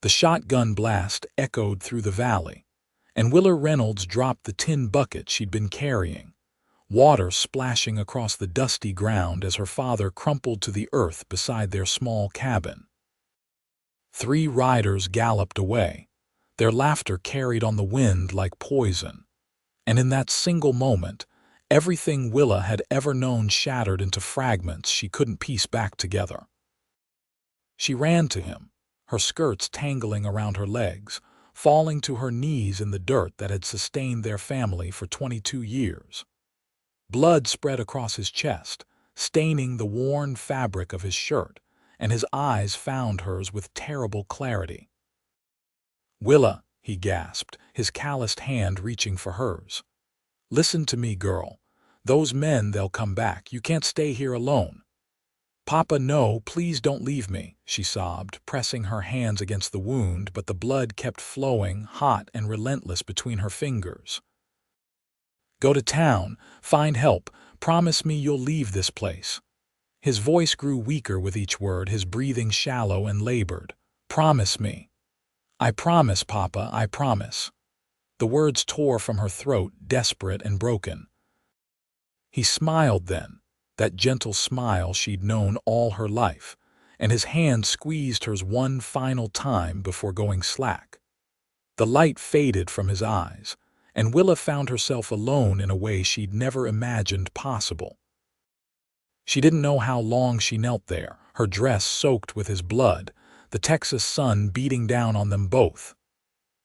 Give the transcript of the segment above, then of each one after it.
The shotgun blast echoed through the valley, and Willa Reynolds dropped the tin bucket she'd been carrying, water splashing across the dusty ground as her father crumpled to the earth beside their small cabin. 3 riders galloped away, their laughter carried on the wind like poison, and in that single moment, everything Willa had ever known shattered into fragments she couldn't piece back together. She ran to him, her skirts tangling around her legs, falling to her knees in the dirt that had sustained their family for 22 years. Blood spread across his chest, staining the worn fabric of his shirt, and his eyes found hers with terrible clarity. "Willa," he gasped, his calloused hand reaching for hers. "Listen to me, girl. Those men, they'll come back. You can't stay here alone." "Papa, no, please don't leave me," she sobbed, pressing her hands against the wound, but the blood kept flowing, hot and relentless between her fingers. "Go to town, find help, promise me you'll leave this place." His voice grew weaker with each word, his breathing shallow and labored. "Promise me." "I promise, Papa, I promise." The words tore from her throat, desperate and broken. He smiled then, that gentle smile she'd known all her life, and his hand squeezed hers one final time before going slack. The light faded from his eyes, and Willa found herself alone in a way she'd never imagined possible. She didn't know how long she knelt there, her dress soaked with his blood, the Texas sun beating down on them both.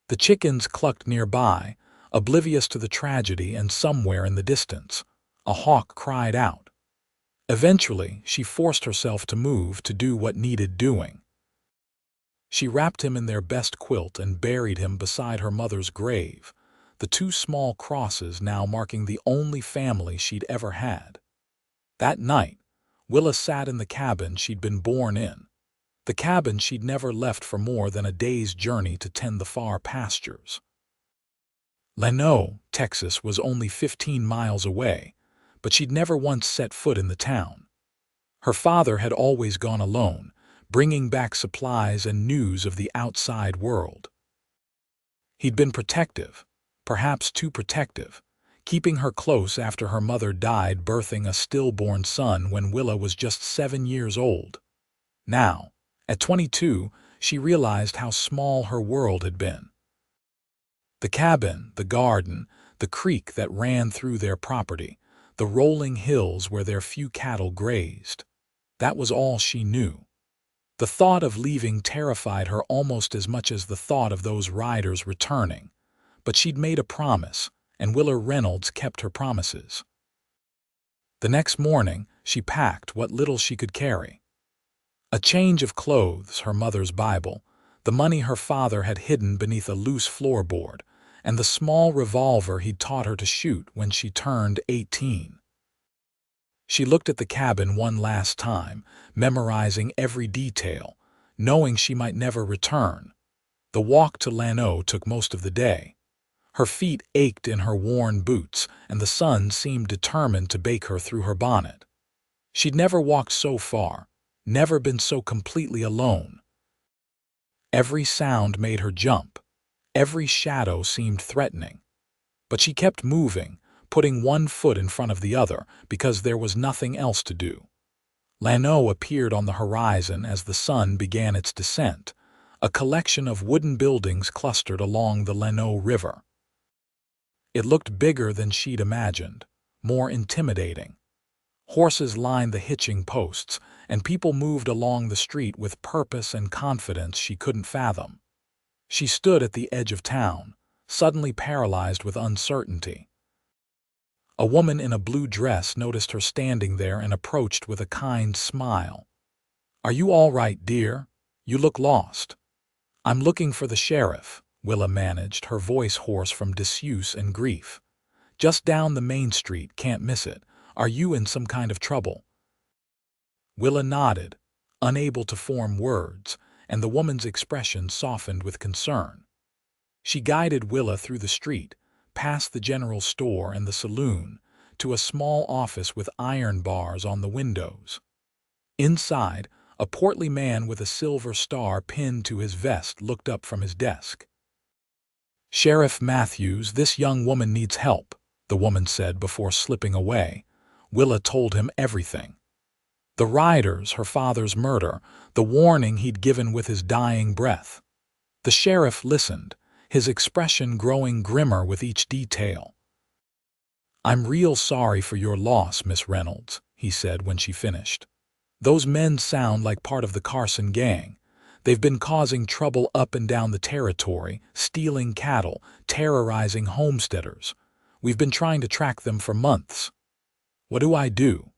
The chickens clucked nearby, oblivious to the tragedy, and somewhere in the distance, a hawk cried out. Eventually, she forced herself to move, to do what needed doing. She wrapped him in their best quilt and buried him beside her mother's grave, the 2 small crosses now marking the only family she'd ever had. That night, Willa sat in the cabin she'd been born in, the cabin she'd never left for more than a day's journey to tend the far pastures. Llano, Texas, was only 15 miles away, but she'd never once set foot in the town. Her father had always gone alone, bringing back supplies and news of the outside world. He'd been protective, perhaps too protective, keeping her close after her mother died, birthing a stillborn son when Willa was just 7 years old. Now, at 22, she realized how small her world had been. The cabin, the garden, the creek that ran through their property, the rolling hills where their few cattle grazed. That was all she knew. The thought of leaving terrified her almost as much as the thought of those riders returning. But she'd made a promise, and Willa Reynolds kept her promises. The next morning, she packed what little she could carry. A change of clothes, her mother's Bible, the money her father had hidden beneath a loose floorboard, and the small revolver he'd taught her to shoot when she turned 18. She looked at the cabin one last time, memorizing every detail, knowing she might never return. The walk to Llano took most of the day. Her feet ached in her worn boots, and the sun seemed determined to bake her through her bonnet. She'd never walked so far, never been so completely alone. Every sound made her jump. Every shadow seemed threatening. But she kept moving, putting one foot in front of the other, because there was nothing else to do. Llano appeared on the horizon as the sun began its descent, a collection of wooden buildings clustered along the Llano River. It looked bigger than she'd imagined, more intimidating. Horses lined the hitching posts, and people moved along the street with purpose and confidence she couldn't fathom. She stood at the edge of town, suddenly paralyzed with uncertainty. A woman in a blue dress noticed her standing there and approached with a kind smile. "Are you all right, dear? You look lost." "I'm looking for the sheriff," Willa managed, her voice hoarse from disuse and grief. "Just down the main street, can't miss it. Are you in some kind of trouble?" Willa nodded, unable to form words, and the woman's expression softened with concern. She guided Willa through the street, past the general store and the saloon, to a small office with iron bars on the windows. Inside, A portly man with a silver star pinned to his vest looked up from his desk. "Sheriff Matthews, this young woman needs help," the woman said before slipping away. Willa told him everything. The Ryders, her father's murder, the warning he'd given with his dying breath. The sheriff listened, his expression growing grimmer with each detail. "I'm real sorry for your loss, Miss Reynolds," he said when she finished. "Those men sound like part of the Carson gang. They've been causing trouble up and down the territory, stealing cattle, terrorizing homesteaders. We've been trying to track them for months. What do I do?"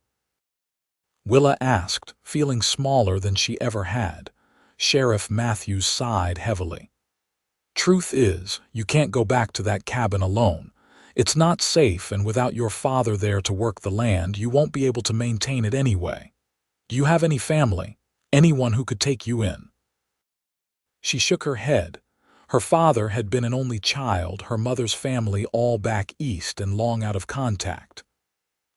Willa asked, feeling smaller than she ever had. Sheriff Matthews sighed heavily. "Truth is, you can't go back to that cabin alone. It's not safe, and without your father there to work the land, you won't be able to maintain it anyway. Do you have any family? Anyone who could take you in?" She shook her head. Her father had been an only child, her mother's family all back east and long out of contact.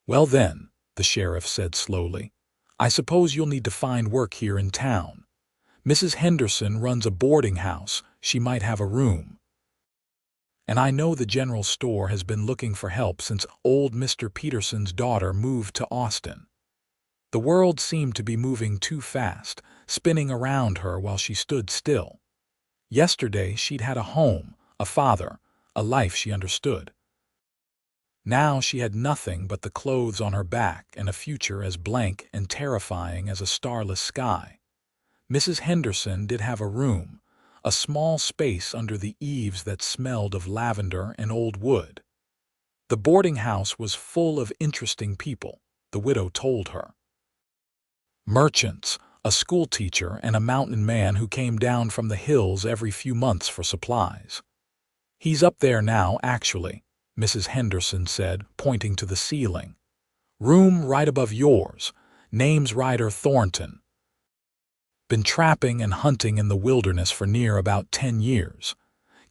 "Well then," the sheriff said slowly, "I suppose you'll need to find work here in town. Mrs. Henderson runs a boarding house. She might have a room. And I know the general store has been looking for help since old Mr. Peterson's daughter moved to Austin." The world seemed to be moving too fast, spinning around her while she stood still. Yesterday she'd had a home, a father, a life she understood. Now she had nothing but the clothes on her back and a future as blank and terrifying as a starless sky. Mrs. Henderson did have a room, a small space under the eaves that smelled of lavender and old wood. The boarding house was full of interesting people, the widow told her. Merchants, a schoolteacher, and a mountain man who came down from the hills every few months for supplies. "He's up there now, actually," Mrs. Henderson said, pointing to the ceiling. "Room right above yours. Name's Ryder Thornton. Been trapping and hunting in the wilderness for near about 10 years.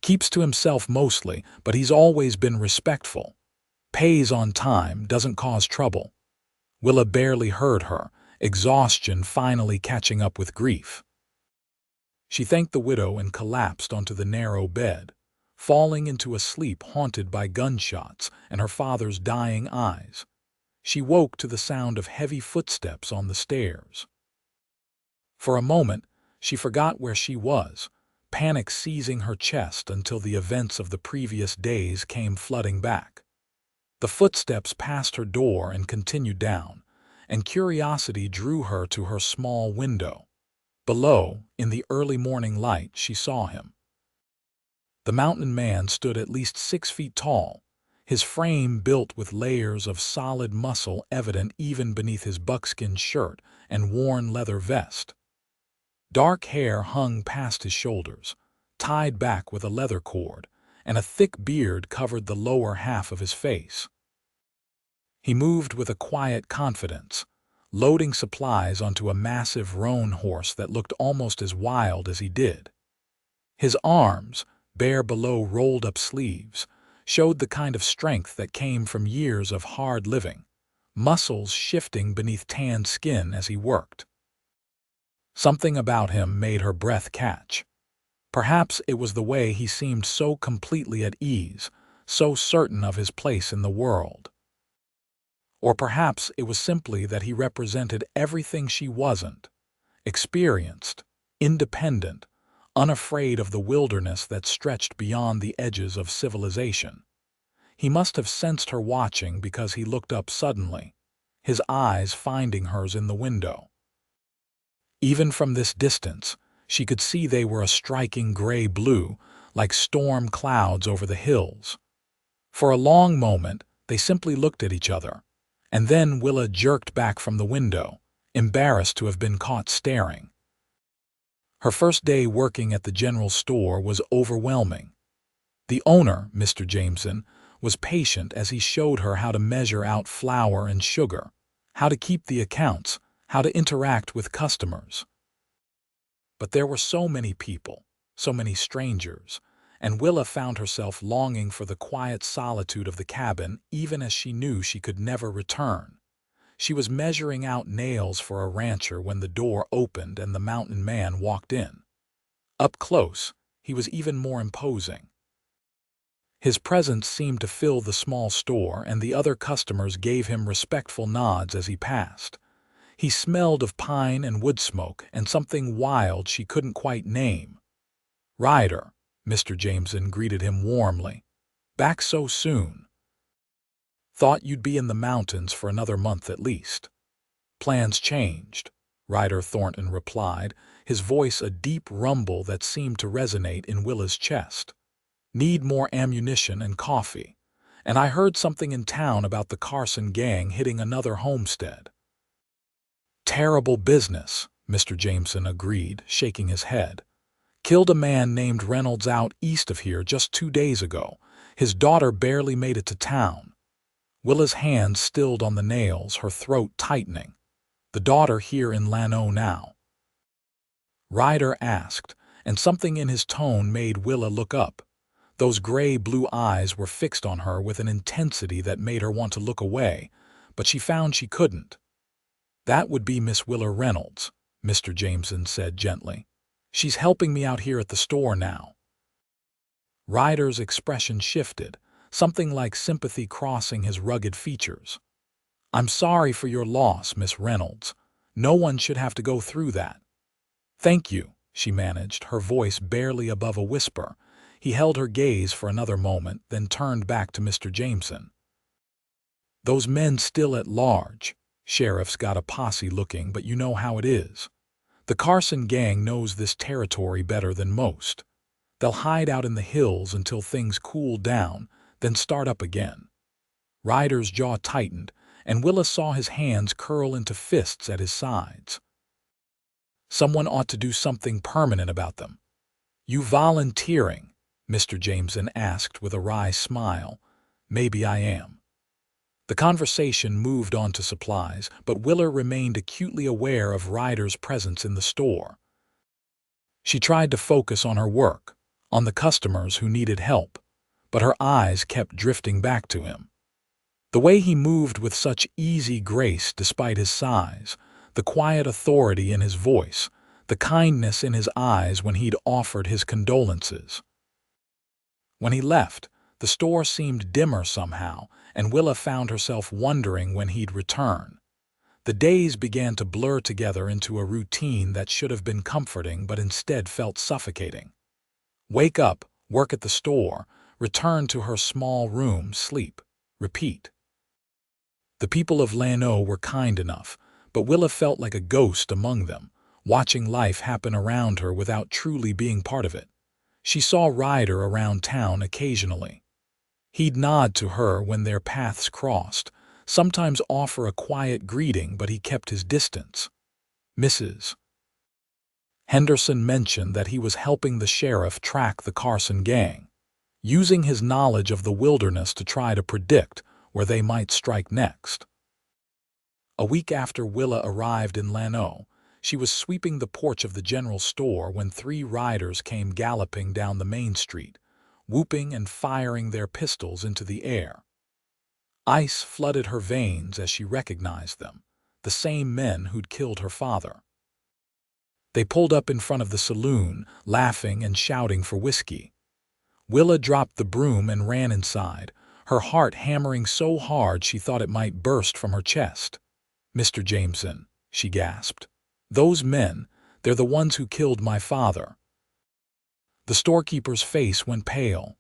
Keeps to himself mostly, but he's always been respectful. Pays on time, doesn't cause trouble." Willa barely heard her, exhaustion finally catching up with grief. She thanked the widow and collapsed onto the narrow bed, falling into a sleep haunted by gunshots and her father's dying eyes. She woke to the sound of heavy footsteps on the stairs. For a moment, she forgot where she was, panic seizing her chest until the events of the previous days came flooding back. The footsteps passed her door and continued down, and curiosity drew her to her small window. Below, in the early morning light, she saw him. The mountain man stood at least 6 feet tall, his frame built with layers of solid muscle evident even beneath his buckskin shirt and worn leather vest. Dark hair hung past his shoulders, tied back with a leather cord, and a thick beard covered the lower half of his face. He moved with a quiet confidence, loading supplies onto a massive roan horse that looked almost as wild as he did. His arms, bare below rolled-up sleeves, showed the kind of strength that came from years of hard living, muscles shifting beneath tanned skin as he worked. Something about him made her breath catch. Perhaps it was the way he seemed so completely at ease, so certain of his place in the world. Or perhaps it was simply that he represented everything she wasn't: experienced, independent, unafraid of the wilderness that stretched beyond the edges of civilization. He must have sensed her watching because he looked up suddenly, his eyes finding hers in the window. Even from this distance, she could see they were a striking gray-blue, like storm clouds over the hills. For a long moment, they simply looked at each other, and then Willa jerked back from the window, embarrassed to have been caught staring. Her first day working at the general store was overwhelming. The owner, Mr. Jameson, was patient as he showed her how to measure out flour and sugar, how to keep the accounts, how to interact with customers. But there were so many people, so many strangers, and Willa found herself longing for the quiet solitude of the cabin even as she knew she could never return. She was measuring out nails for a rancher when the door opened and the mountain man walked in. Up close, he was even more imposing. His presence seemed to fill the small store, and the other customers gave him respectful nods as he passed. He smelled of pine and wood smoke and something wild she couldn't quite name. "Ryder," Mr. Jameson greeted him warmly. "Back so soon?" "Thought you'd be in the mountains for another month at least." "Plans changed," Ryder Thornton replied, his voice a deep rumble that seemed to resonate in Willa's chest. "Need more ammunition and coffee. And I heard something in town about the Carson gang hitting another homestead." "Terrible business," Mr. Jameson agreed, shaking his head. "Killed a man named Reynolds out east of here just 2 days ago. His daughter barely made it to town." Willa's hands stilled on the nails, her throat tightening. "The daughter here in Llano now?" Ryder asked, and something in his tone made Willa look up. Those gray-blue eyes were fixed on her with an intensity that made her want to look away, but she found she couldn't. "That would be Miss Willa Reynolds," Mr. Jameson said gently. "She's helping me out here at the store now." Ryder's expression shifted, something like sympathy crossing his rugged features. "I'm sorry for your loss, Miss Reynolds. No one should have to go through that." "Thank you," she managed, her voice barely above a whisper. He held her gaze for another moment, then turned back to Mr. Jameson. "Those men still at large. Sheriff's got a posse looking, but you know how it is. The Carson gang knows this territory better than most. They'll hide out in the hills until things cool down, then start up again." Ryder's jaw tightened, and Willa saw his hands curl into fists at his sides. "Someone ought to do something permanent about them." "You volunteering?" Mr. Jameson asked with a wry smile. "Maybe I am." The conversation moved on to supplies, but Willa remained acutely aware of Ryder's presence in the store. She tried to focus on her work, on the customers who needed help, but her eyes kept drifting back to him. The way he moved with such easy grace despite his size, the quiet authority in his voice, the kindness in his eyes when he'd offered his condolences. When he left, the store seemed dimmer somehow, and Willa found herself wondering when he'd return. The days began to blur together into a routine that should have been comforting but instead felt suffocating. Wake up, work at the store, return to her small room, sleep, repeat. The people of Llano were kind enough, but Willa felt like a ghost among them, watching life happen around her without truly being part of it. She saw Ryder around town occasionally. He'd nod to her when their paths crossed, sometimes offer a quiet greeting, but he kept his distance. Mrs. Henderson mentioned that he was helping the sheriff track the Carson gang, using his knowledge of the wilderness to try to predict where they might strike next. A week after Willa arrived in Llano, she was sweeping the porch of the general store when 3 riders came galloping down the main street, whooping and firing their pistols into the air. Ice flooded her veins as she recognized them, the same men who'd killed her father. They pulled up in front of the saloon, laughing and shouting for whiskey. Willa dropped the broom and ran inside, her heart hammering so hard she thought it might burst from her chest. "Mr. Jameson," she gasped. "Those men, they're the ones who killed my father." The storekeeper's face went pale.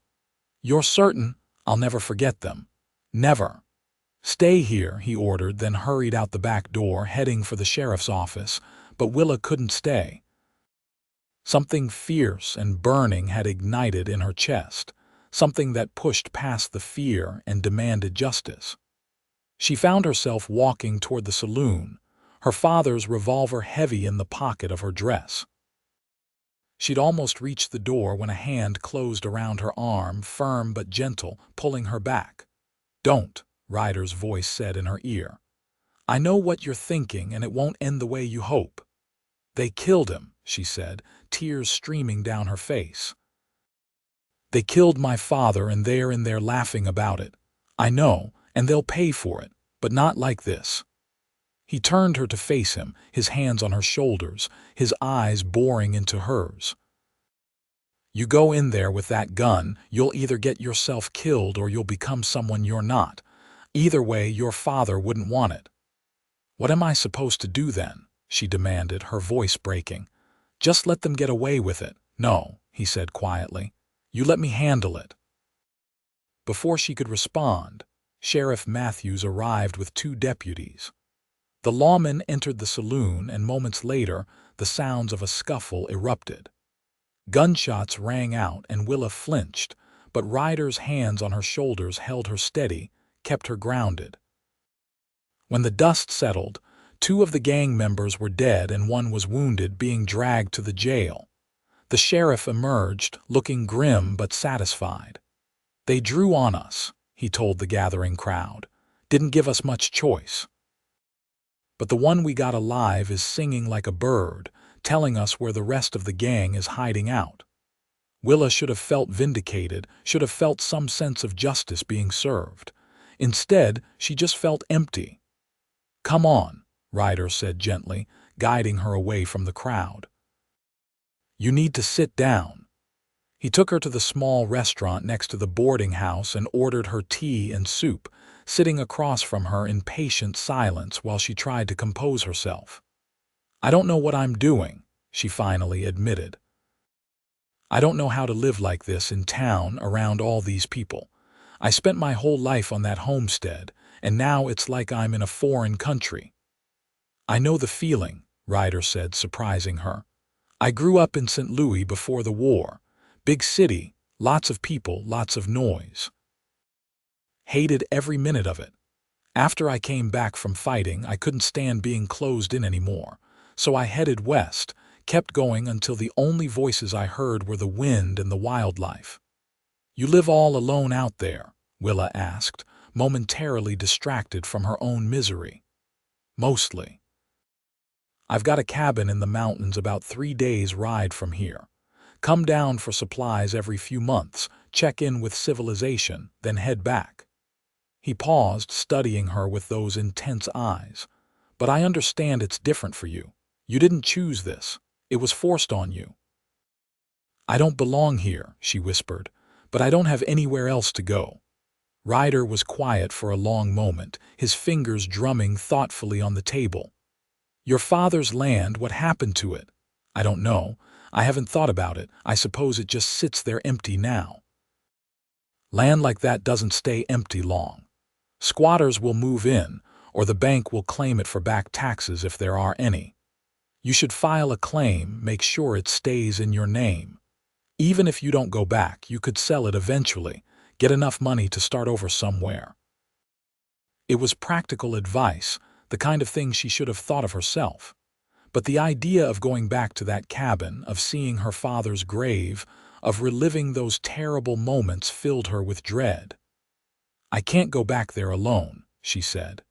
"You're certain?" "I'll never forget them. Never." "Stay here," he ordered, then hurried out the back door, heading for the sheriff's office, but Willa couldn't stay. Something fierce and burning had ignited in her chest, something that pushed past the fear and demanded justice. She found herself walking toward the saloon, her father's revolver heavy in the pocket of her dress. She'd almost reached the door when a hand closed around her arm, firm but gentle, pulling her back. "Don't," Ryder's voice said in her ear. "I know what you're thinking, and it won't end the way you hope." "They killed him," she said, tears streaming down her face. "They killed my father, and they're in there laughing about it. I know, and they'll pay for it, but not like this." He turned her to face him, his hands on her shoulders, his eyes boring into hers. "You go in there with that gun, you'll either get yourself killed or you'll become someone you're not. Either way, your father wouldn't want it." "What am I supposed to do then?" she demanded, her voice breaking. "Just let them get away with it." "No," he said quietly. "You let me handle it." Before she could respond, Sheriff Matthews arrived with 2 deputies. The lawmen entered the saloon, and moments later, the sounds of a scuffle erupted. Gunshots rang out, and Willa flinched, but Ryder's hands on her shoulders held her steady, kept her grounded. When the dust settled, 2 of the gang members were dead and 1 was wounded, being dragged to the jail. The sheriff emerged, looking grim but satisfied. "They drew on us," he told the gathering crowd. "Didn't give us much choice. But the one we got alive is singing like a bird, telling us where the rest of the gang is hiding out." Willa should have felt vindicated, should have felt some sense of justice being served. Instead, she just felt empty. "Come on," Ryder said gently, guiding her away from the crowd. "You need to sit down." He took her to the small restaurant next to the boarding house and ordered her tea and soup, sitting across from her in patient silence while she tried to compose herself. "I don't know what I'm doing," she finally admitted. "I don't know how to live like this in town around all these people. I spent my whole life on that homestead, and now it's like I'm in a foreign country." "I know the feeling," Ryder said, surprising her. "I grew up in St. Louis before the war. Big city, lots of people, lots of noise. Hated every minute of it. After I came back from fighting, I couldn't stand being closed in anymore, so I headed west, kept going until the only voices I heard were the wind and the wildlife." "You live all alone out there?" Willa asked, momentarily distracted from her own misery. "Mostly. I've got a cabin in the mountains about 3 days' ride from here. Come down for supplies every few months, check in with civilization, then head back." He paused, studying her with those intense eyes. "But I understand it's different for you. You didn't choose this. It was forced on you." "I don't belong here," she whispered, "but I don't have anywhere else to go." Ryder was quiet for a long moment, his fingers drumming thoughtfully on the table. "Your father's land, what happened to it?" "I don't know. I haven't thought about it. I suppose it just sits there empty now." "Land like that doesn't stay empty long. Squatters will move in, or the bank will claim it for back taxes if there are any. You should file a claim, make sure it stays in your name. Even if you don't go back, you could sell it eventually, get enough money to start over somewhere." It was practical advice, the kind of thing she should have thought of herself. But the idea of going back to that cabin, of seeing her father's grave, of reliving those terrible moments filled her with dread. "I can't go back there alone," she said.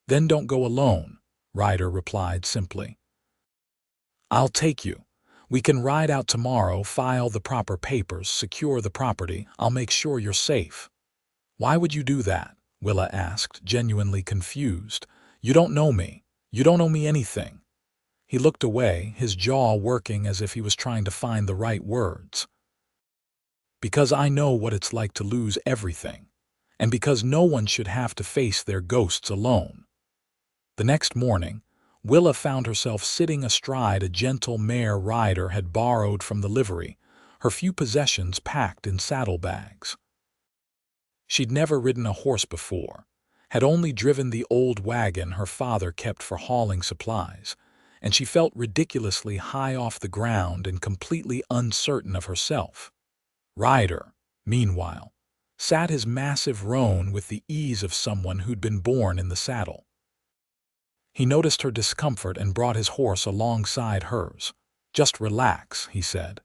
"Then don't go alone," Ryder replied simply. "I'll take you. We can ride out tomorrow, file the proper papers, secure the property. I'll make sure you're safe." "Why would you do that?" Willa asked, genuinely confused. "You don't know me. You don't owe me anything." He looked away, his jaw working as if he was trying to find the right words. "Because I know what it's like to lose everything, and because no one should have to face their ghosts alone." The next morning, Willa found herself sitting astride a gentle mare Ryder had borrowed from the livery, her few possessions packed in saddlebags. She'd never ridden a horse before, had only driven the old wagon her father kept for hauling supplies, and she felt ridiculously high off the ground and completely uncertain of herself. Ryder, meanwhile, sat his massive roan with the ease of someone who'd been born in the saddle. He noticed her discomfort and brought his horse alongside hers. "Just relax," he said.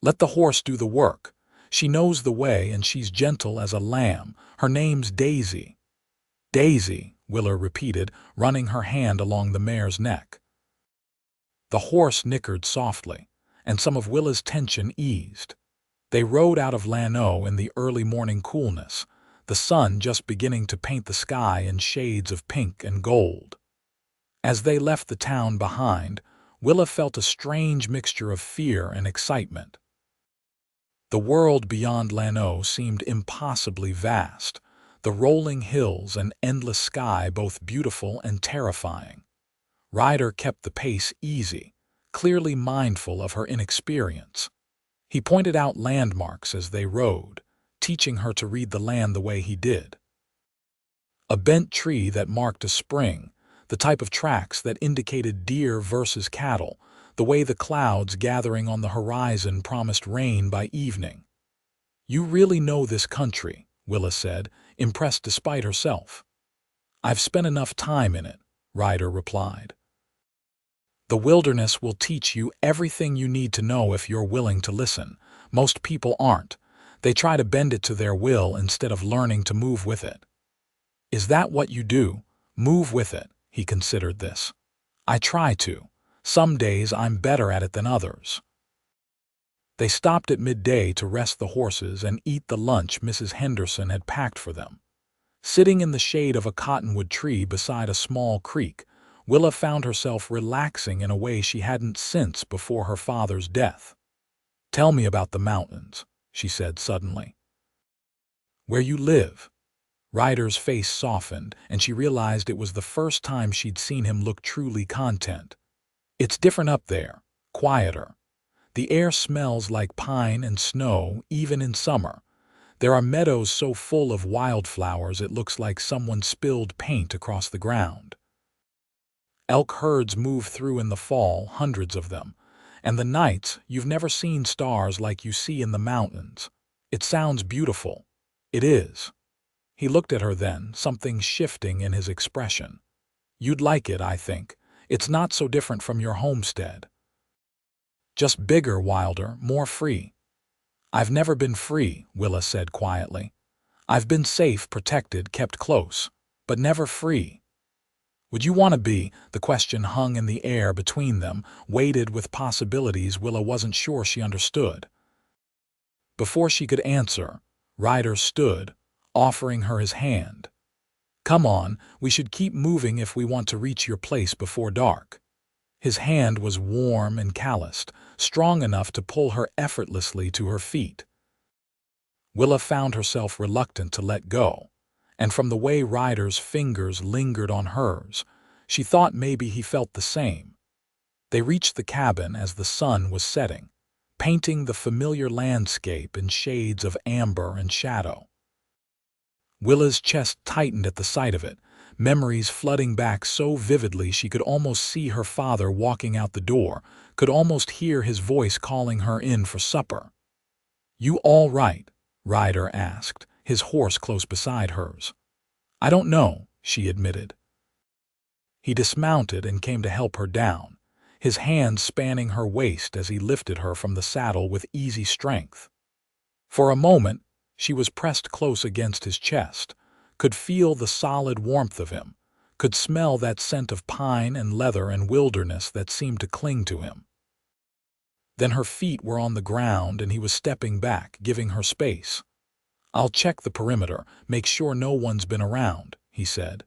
"Let the horse do the work. She knows the way and she's gentle as a lamb. Her name's Daisy." "Daisy," Willa repeated, running her hand along the mare's neck. The horse nickered softly, and some of Willa's tension eased. They rode out of Llano in the early morning coolness, the sun just beginning to paint the sky in shades of pink and gold. As they left the town behind, Willa felt a strange mixture of fear and excitement. The world beyond Llano seemed impossibly vast, the rolling hills and endless sky both beautiful and terrifying. Ryder kept the pace easy, clearly mindful of her inexperience. He pointed out landmarks as they rode, teaching her to read the land the way he did. A bent tree that marked a spring, the type of tracks that indicated deer versus cattle, the way the clouds gathering on the horizon promised rain by evening. "You really know this country," Willa said, impressed despite herself. "I've spent enough time in it," Ryder replied. "The wilderness will teach you everything you need to know if you're willing to listen. Most people aren't. They try to bend it to their will instead of learning to move with it." "Is that what you do? Move with it?" He considered this. "I try to. Some days I'm better at it than others." They stopped at midday to rest the horses and eat the lunch Mrs. Henderson had packed for them. Sitting in the shade of a cottonwood tree beside a small creek, Willa found herself relaxing in a way she hadn't since before her father's death. "Tell me about the mountains," she said suddenly. "Where you live." Ryder's face softened, and she realized it was the first time she'd seen him look truly content. "It's different up there, quieter. The air smells like pine and snow, even in summer. There are meadows so full of wildflowers it looks like someone spilled paint across the ground. Elk herds move through in the fall, hundreds of them, and the nights you've never seen stars like you see in the mountains. It sounds beautiful. It is." He looked at her then, something shifting in his expression. "You'd like it, I think. It's not so different from your homestead. Just bigger, wilder, more free." "I've never been free," Willa said quietly. "I've been safe, protected, kept close, but never free." "Would you want to be?" The question hung in the air between them, weighted with possibilities Willa wasn't sure she understood. Before she could answer, Ryder stood, offering her his hand. "Come on, we should keep moving if we want to reach your place before dark." His hand was warm and calloused, strong enough to pull her effortlessly to her feet. Willa found herself reluctant to let go, and from the way Ryder's fingers lingered on hers, she thought maybe he felt the same. They reached the cabin as the sun was setting, painting the familiar landscape in shades of amber and shadow. Willa's chest tightened at the sight of it, memories flooding back so vividly she could almost see her father walking out the door, could almost hear his voice calling her in for supper. "You all right?" Ryder asked, his horse close beside hers. "I don't know," she admitted. He dismounted and came to help her down, his hands spanning her waist as he lifted her from the saddle with easy strength. For a moment, she was pressed close against his chest, could feel the solid warmth of him, could smell that scent of pine and leather and wilderness that seemed to cling to him. Then her feet were on the ground and he was stepping back, giving her space. "I'll check the perimeter, make sure no one's been around," he said.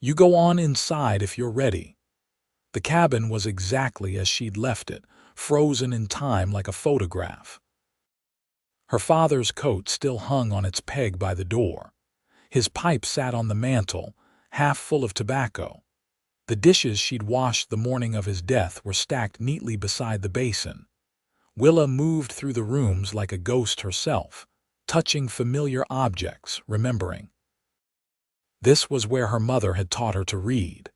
"You go on inside if you're ready." The cabin was exactly as she'd left it, frozen in time like a photograph. Her father's coat still hung on its peg by the door. His pipe sat on the mantel, half full of tobacco. The dishes she'd washed the morning of his death were stacked neatly beside the basin. Willa moved through the rooms like a ghost herself, touching familiar objects, remembering. This was where her mother had taught her to read.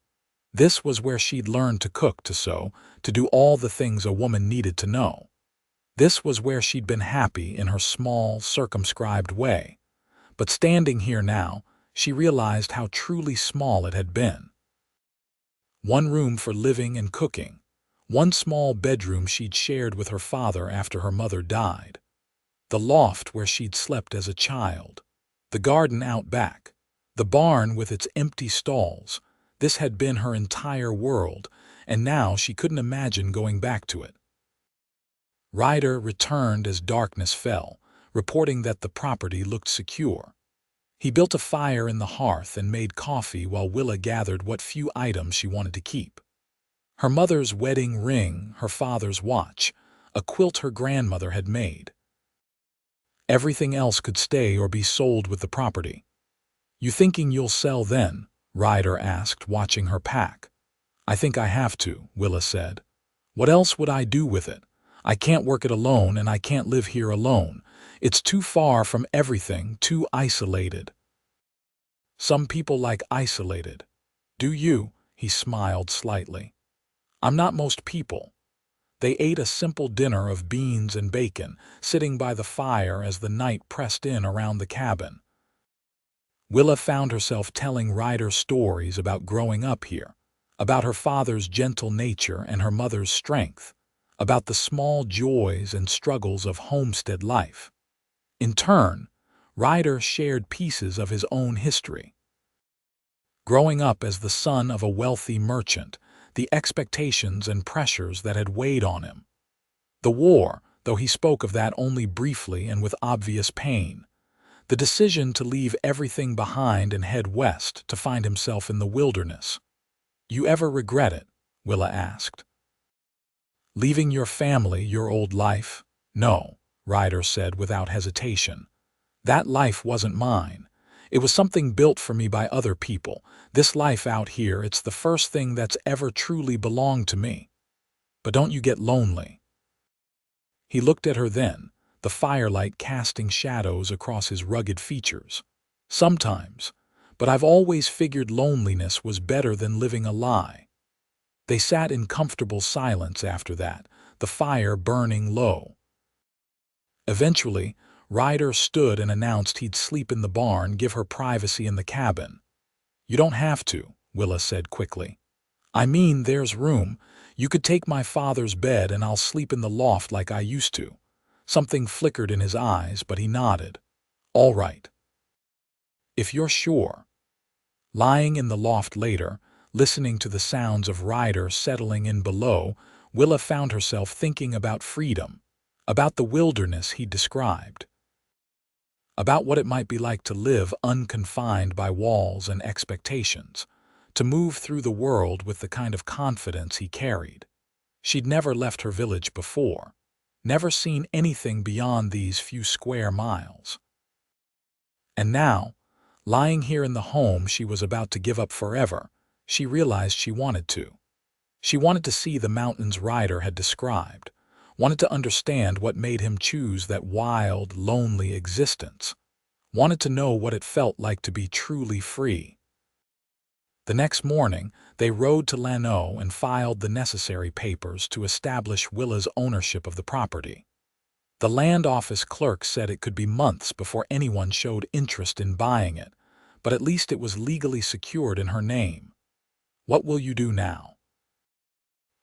This was where she'd learned to cook, to sew, to do all the things a woman needed to know. This was where she'd been happy in her small, circumscribed way. But standing here now, she realized how truly small it had been. One room for living and cooking, one small bedroom she'd shared with her father after her mother died. The loft where she'd slept as a child. The garden out back. The barn with its empty stalls. This had been her entire world, and now she couldn't imagine going back to it. Ryder returned as darkness fell, reporting that the property looked secure. He built a fire in the hearth and made coffee while Willa gathered what few items she wanted to keep. Her mother's wedding ring, her father's watch, a quilt her grandmother had made. Everything else could stay or be sold with the property. "You thinking you'll sell then?" Ryder asked, watching her pack. "I think I have to," Willa said. "What else would I do with it? I can't work it alone and I can't live here alone. It's too far from everything, too isolated." "Some people like isolated. Do you?" He smiled slightly. "I'm not most people." They ate a simple dinner of beans and bacon, sitting by the fire as the night pressed in around the cabin. Willa found herself telling Ryder stories about growing up here, about her father's gentle nature and her mother's strength, about the small joys and struggles of homestead life. In turn, Ryder shared pieces of his own history. Growing up as the son of a wealthy merchant, the expectations and pressures that had weighed on him. The war, though he spoke of that only briefly and with obvious pain. The decision to leave everything behind and head west to find himself in the wilderness. "You ever regret it?" Willa asked. "Leaving your family, your old life?" "No," Ryder said without hesitation. "That life wasn't mine. It was something built for me by other people. This life out here, it's the first thing that's ever truly belonged to me. But don't you get lonely?" He looked at her then, the firelight casting shadows across his rugged features. "Sometimes, but I've always figured loneliness was better than living a lie." They sat in comfortable silence after that, the fire burning low. Eventually, Ryder stood and announced he'd sleep in the barn, give her privacy in the cabin. "You don't have to," Willa said quickly. "I mean, there's room. You could take my father's bed and I'll sleep in the loft like I used to." Something flickered in his eyes, but he nodded. "All right. If you're sure." Lying in the loft later, listening to the sounds of Ryder settling in below, Willa found herself thinking about freedom, about the wilderness he described, about what it might be like to live unconfined by walls and expectations, to move through the world with the kind of confidence he carried. She'd never left her village before, never seen anything beyond these few square miles. And now, lying here in the home she was about to give up forever, she realized she wanted to. She wanted to see the mountains Ryder had described, wanted to understand what made him choose that wild, lonely existence, wanted to know what it felt like to be truly free. The next morning, they rode to Llano and filed the necessary papers to establish Willa's ownership of the property. The land office clerk said it could be months before anyone showed interest in buying it, but at least it was legally secured in her name. "What will you do now?"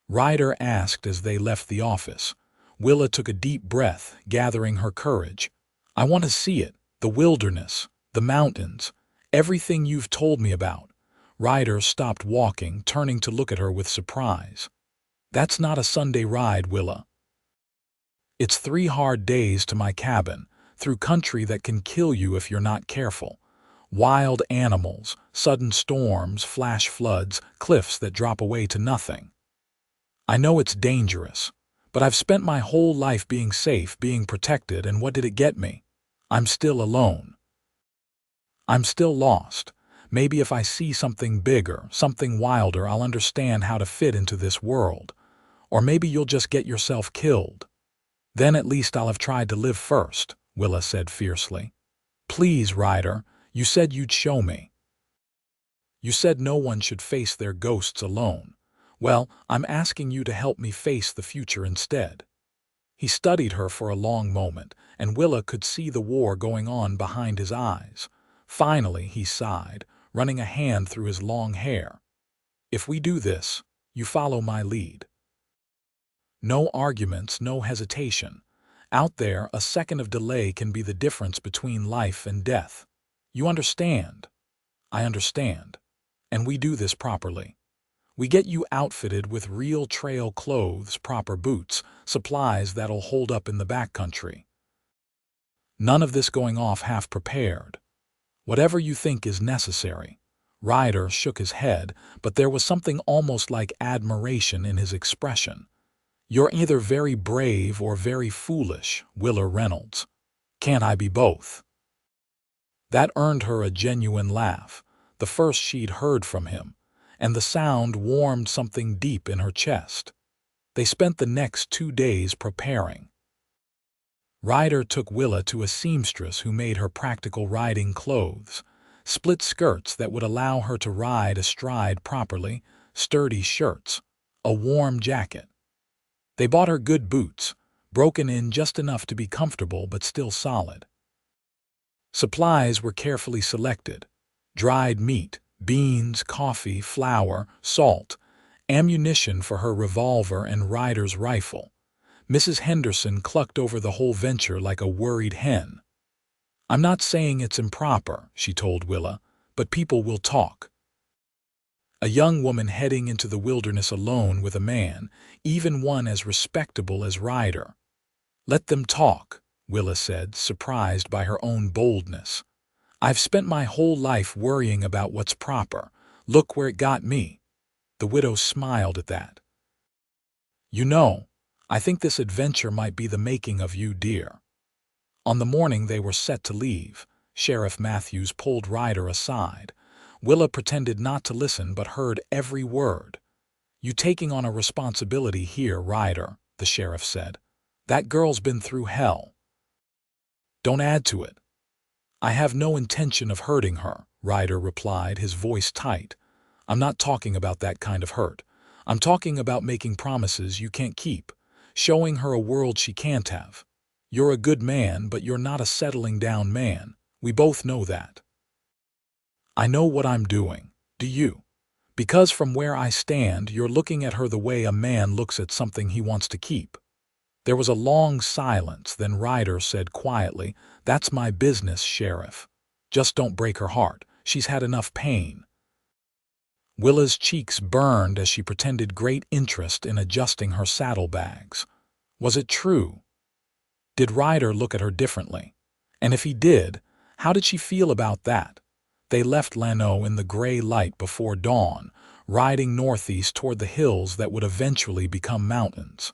Ryder asked as they left the office. Willa took a deep breath, gathering her courage. "I want to see it, the wilderness, the mountains, everything you've told me about." Ryder stopped walking, turning to look at her with surprise. "That's not a Sunday ride, Willa. It's 3 hard days to my cabin, through country that can kill you if you're not careful. Wild animals, sudden storms, flash floods, cliffs that drop away to nothing. I know it's dangerous, but I've spent my whole life being safe, being protected, and what did it get me? I'm still alone. I'm still lost. Maybe if I see something bigger, something wilder, I'll understand how to fit into this world. Or maybe you'll just get yourself killed. Then at least I'll have tried to live first," Willa said fiercely. "Please, Ryder, you said you'd show me. You said no one should face their ghosts alone. Well, I'm asking you to help me face the future instead." He studied her for a long moment, and Willa could see the war going on behind his eyes. Finally, he sighed, running a hand through his long hair. "If we do this, you follow my lead. No arguments, no hesitation. Out there, a second of delay can be the difference between life and death. You understand?" "I understand. And we do this properly. We get you outfitted with real trail clothes, proper boots, supplies that'll hold up in the backcountry. None of this going off half prepared." Whatever you think is necessary." Ryder shook his head, but there was something almost like admiration in his expression. "You're either very brave or very foolish, Willa Reynolds. Can't I be both?" That earned her a genuine laugh, the first she'd heard from him, and the sound warmed something deep in her chest. They spent the next 2 days preparing. Ryder took Willa to a seamstress who made her practical riding clothes, split skirts that would allow her to ride astride properly, sturdy shirts, a warm jacket. They bought her good boots, broken in just enough to be comfortable but still solid. Supplies were carefully selected: dried meat, beans, coffee, flour, salt, ammunition for her revolver and Ryder's rifle. Mrs. Henderson clucked over the whole venture like a worried hen. "I'm not saying it's improper," she told Willa, "but people will talk." A young woman heading into the wilderness alone with a man, even one as respectable as Ryder. "Let them talk," Willa said, surprised by her own boldness. "I've spent my whole life worrying about what's proper. Look where it got me." The widow smiled at that. "You know, I think this adventure might be the making of you, dear." On the morning they were set to leave, Sheriff Matthews pulled Ryder aside. Willa pretended not to listen but heard every word. "You taking on a responsibility here, Ryder," the sheriff said. "That girl's been through hell. Don't add to it." "I have no intention of hurting her," Ryder replied, his voice tight. "I'm not talking about that kind of hurt. I'm talking about making promises you can't keep, showing her a world she can't have. You're a good man, but you're not a settling down man. We both know that." "I know what I'm doing. Do you? Because from where I stand, you're looking at her the way a man looks at something he wants to keep." There was a long silence, then Ryder said quietly, "That's my business, Sheriff. Just don't break her heart. She's had enough pain." Willa's cheeks burned as she pretended great interest in adjusting her saddlebags. Was it true? Did Ryder look at her differently? And if he did, how did she feel about that? They left Llano in the gray light before dawn, riding northeast toward the hills that would eventually become mountains.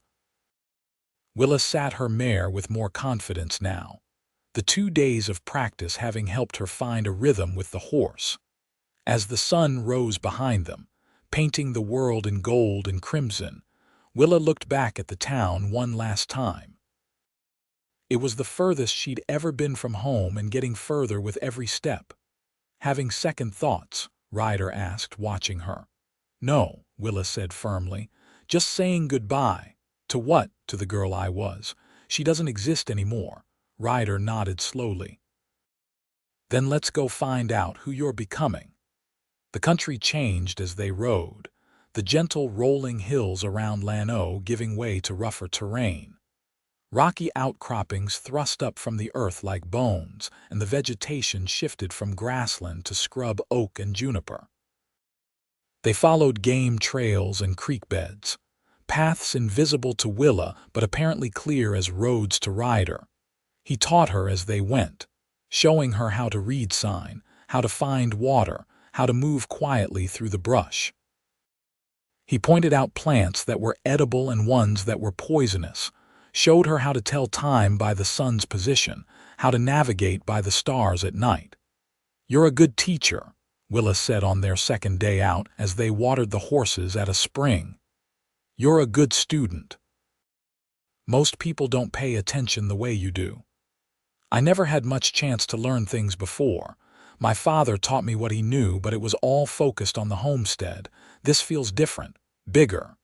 Willa sat her mare with more confidence now, the 2 days of practice having helped her find a rhythm with the horse. As the sun rose behind them, painting the world in gold and crimson, Willa looked back at the town one last time. It was the furthest she'd ever been from home and getting further with every step. "Having second thoughts?" Ryder asked, watching her. "No," Willa said firmly. "Just saying goodbye." "To what?" "To the girl I was. She doesn't exist anymore." Ryder nodded slowly. "Then let's go find out who you're becoming." The country changed as they rode, the gentle rolling hills around Llano giving way to rougher terrain. Rocky outcroppings thrust up from the earth like bones, and the vegetation shifted from grassland to scrub oak and juniper. They followed game trails and creek beds, paths invisible to Willa but apparently clear as roads to Ryder. He taught her as they went, showing her how to read sign, how to find water, how to move quietly through the brush. He pointed out plants that were edible and ones that were poisonous, showed her how to tell time by the sun's position, how to navigate by the stars at night. "You're a good teacher," Willa said on their second day out as they watered the horses at a spring. "You're a good student. Most people don't pay attention the way you do. I never had much chance to learn things before. My father taught me what he knew, but it was all focused on the homestead. This feels different, bigger."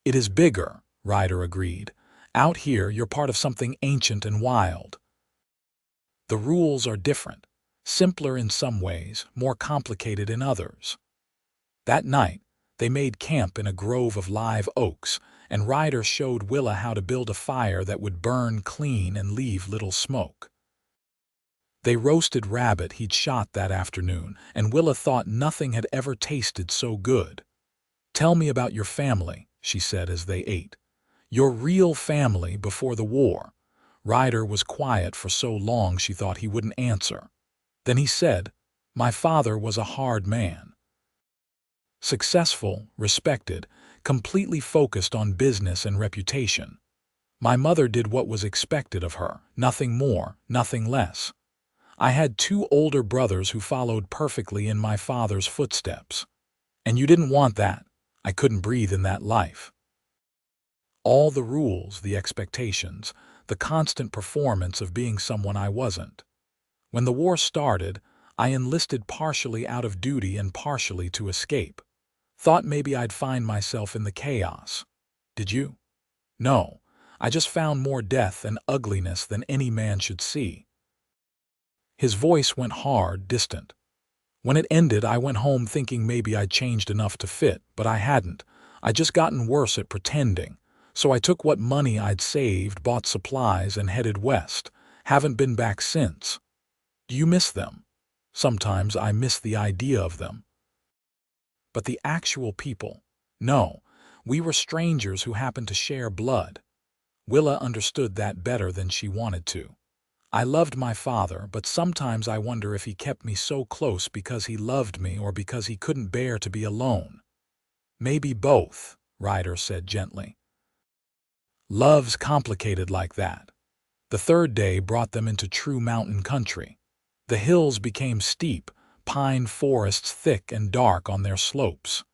"It is bigger," Ryder agreed. "Out here, you're part of something ancient and wild. The rules are different, simpler in some ways, more complicated in others." That night, they made camp in a grove of live oaks, and Ryder showed Willa how to build a fire that would burn clean and leave little smoke. They roasted rabbit he'd shot that afternoon, and Willa thought nothing had ever tasted so good. "Tell me about your family," she said as they ate. "Your real family before the war." Ryder was quiet for so long she thought he wouldn't answer. Then he said, "My father was a hard man. Successful, respected, completely focused on business and reputation. My mother did what was expected of her, nothing more, nothing less. I had two older brothers who followed perfectly in my father's footsteps. And you didn't want that. I couldn't breathe in that life. All the rules, the expectations, the constant performance of being someone I wasn't. When the war started, I enlisted partially out of duty and partially to escape. Thought maybe I'd find myself in the chaos. Did you? No, I just found more death and ugliness than any man should see." His voice went hard, distant. "When it ended, I went home thinking maybe I'd changed enough to fit, but I hadn't. I'd just gotten worse at pretending. So I took what money I'd saved, bought supplies, and headed west. Haven't been back since. Do you miss them? Sometimes I miss the idea of them. But the actual people? No, we were strangers who happened to share blood." Willa understood that better than she wanted to. "I loved my father, but sometimes I wonder if he kept me so close because he loved me or because he couldn't bear to be alone." "Maybe both," Ryder said gently. "Love's complicated like that." The third day brought them into true mountain country. The hills became steep, pine forests thick and dark on their slopes.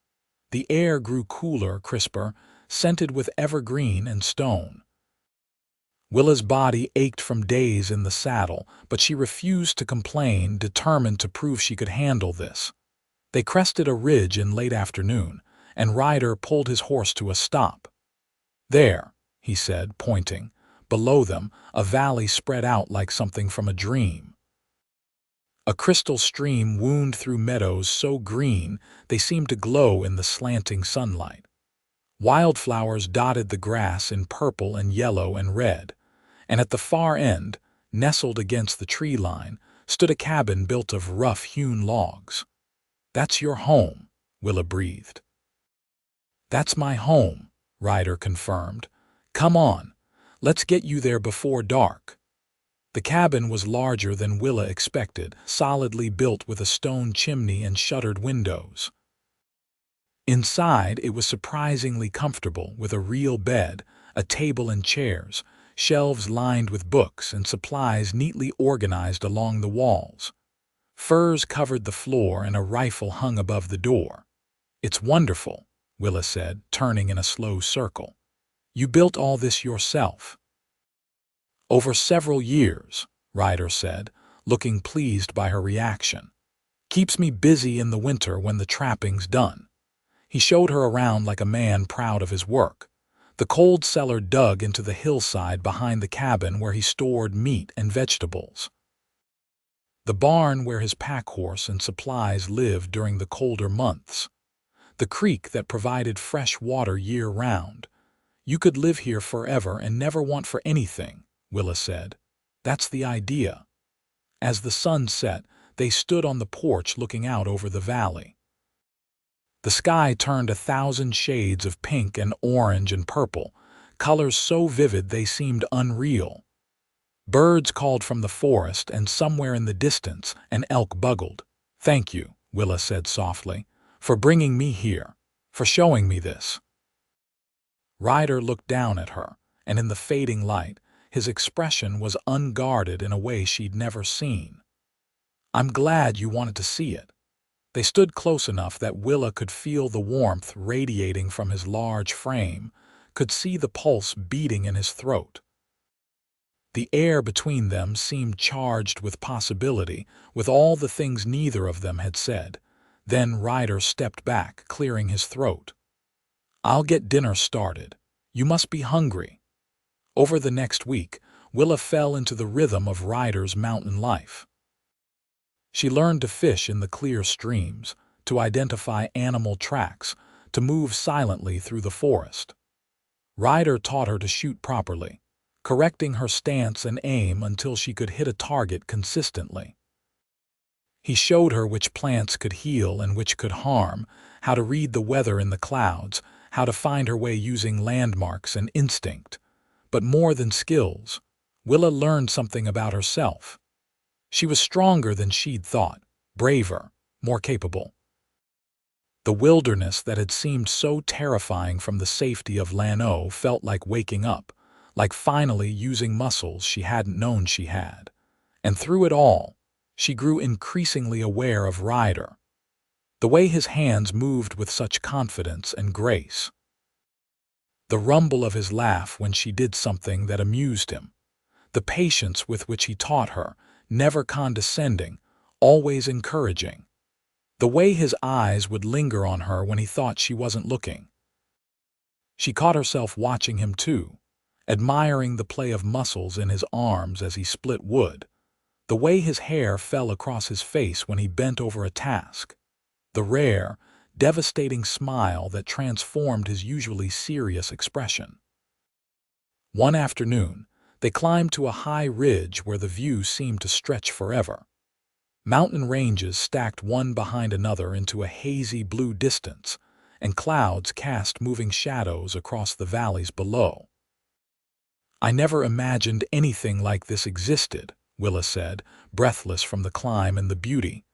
The air grew cooler, crisper, scented with evergreen and stone. Willa's body ached from days in the saddle, but she refused to complain, determined to prove she could handle this. They crested a ridge in late afternoon, and Ryder pulled his horse to a stop. "There," he said, pointing. Below them, a valley spread out like something from a dream. A crystal stream wound through meadows so green they seemed to glow in the slanting sunlight. Wildflowers dotted the grass in purple and yellow and red, and at the far end, nestled against the tree line, stood a cabin built of rough-hewn logs. "That's your home," Willa breathed. "That's my home," Ryder confirmed. "Come on, let's get you there before dark." The cabin was larger than Willa expected, solidly built with a stone chimney and shuttered windows. Inside, it was surprisingly comfortable, with a real bed, a table and chairs, shelves lined with books and supplies neatly organized along the walls. Furs covered the floor and a rifle hung above the door. "It's wonderful," Willa said, turning in a slow circle. "You built all this yourself?" "Over several years," Ryder said, looking pleased by her reaction. "Keeps me busy in the winter when the trapping's done." He showed her around like a man proud of his work. The cold cellar dug into the hillside behind the cabin where he stored meat and vegetables. The barn where his pack horse and supplies lived during the colder months. The creek that provided fresh water year-round. "You could live here forever and never want for anything," Willa said. "That's the idea." As the sun set, they stood on the porch looking out over the valley. The sky turned 1,000 shades of pink and orange and purple, colors so vivid they seemed unreal. Birds called from the forest, and somewhere in the distance an elk bugled. "Thank you," Willa said softly, "for bringing me here, for showing me this." Ryder looked down at her, and in the fading light, his expression was unguarded in a way she'd never seen. "I'm glad you wanted to see it." They stood close enough that Willa could feel the warmth radiating from his large frame, could see the pulse beating in his throat. The air between them seemed charged with possibility, with all the things neither of them had said. Then Ryder stepped back, clearing his throat. "I'll get dinner started. You must be hungry." Over the next week, Willa fell into the rhythm of Ryder's mountain life. She learned to fish in the clear streams, to identify animal tracks, to move silently through the forest. Ryder taught her to shoot properly, correcting her stance and aim until she could hit a target consistently. He showed her which plants could heal and which could harm, how to read the weather in the clouds, how to find her way using landmarks and instinct. But more than skills, Willa learned something about herself. She was stronger than she'd thought, braver, more capable. The wilderness that had seemed so terrifying from the safety of Llano felt like waking up, like finally using muscles she hadn't known she had. And through it all, she grew increasingly aware of Ryder, the way his hands moved with such confidence and grace, the rumble of his laugh when she did something that amused him, the patience with which he taught her, never condescending, always encouraging, the way his eyes would linger on her when he thought she wasn't looking. She caught herself watching him too, admiring the play of muscles in his arms as he split wood, the way his hair fell across his face when he bent over a task, the rare, devastating smile that transformed his usually serious expression. One afternoon, they climbed to a high ridge where the view seemed to stretch forever. Mountain ranges stacked one behind another into a hazy blue distance, and clouds cast moving shadows across the valleys below. "I never imagined anything like this existed," Willa said, breathless from the climb and the beauty.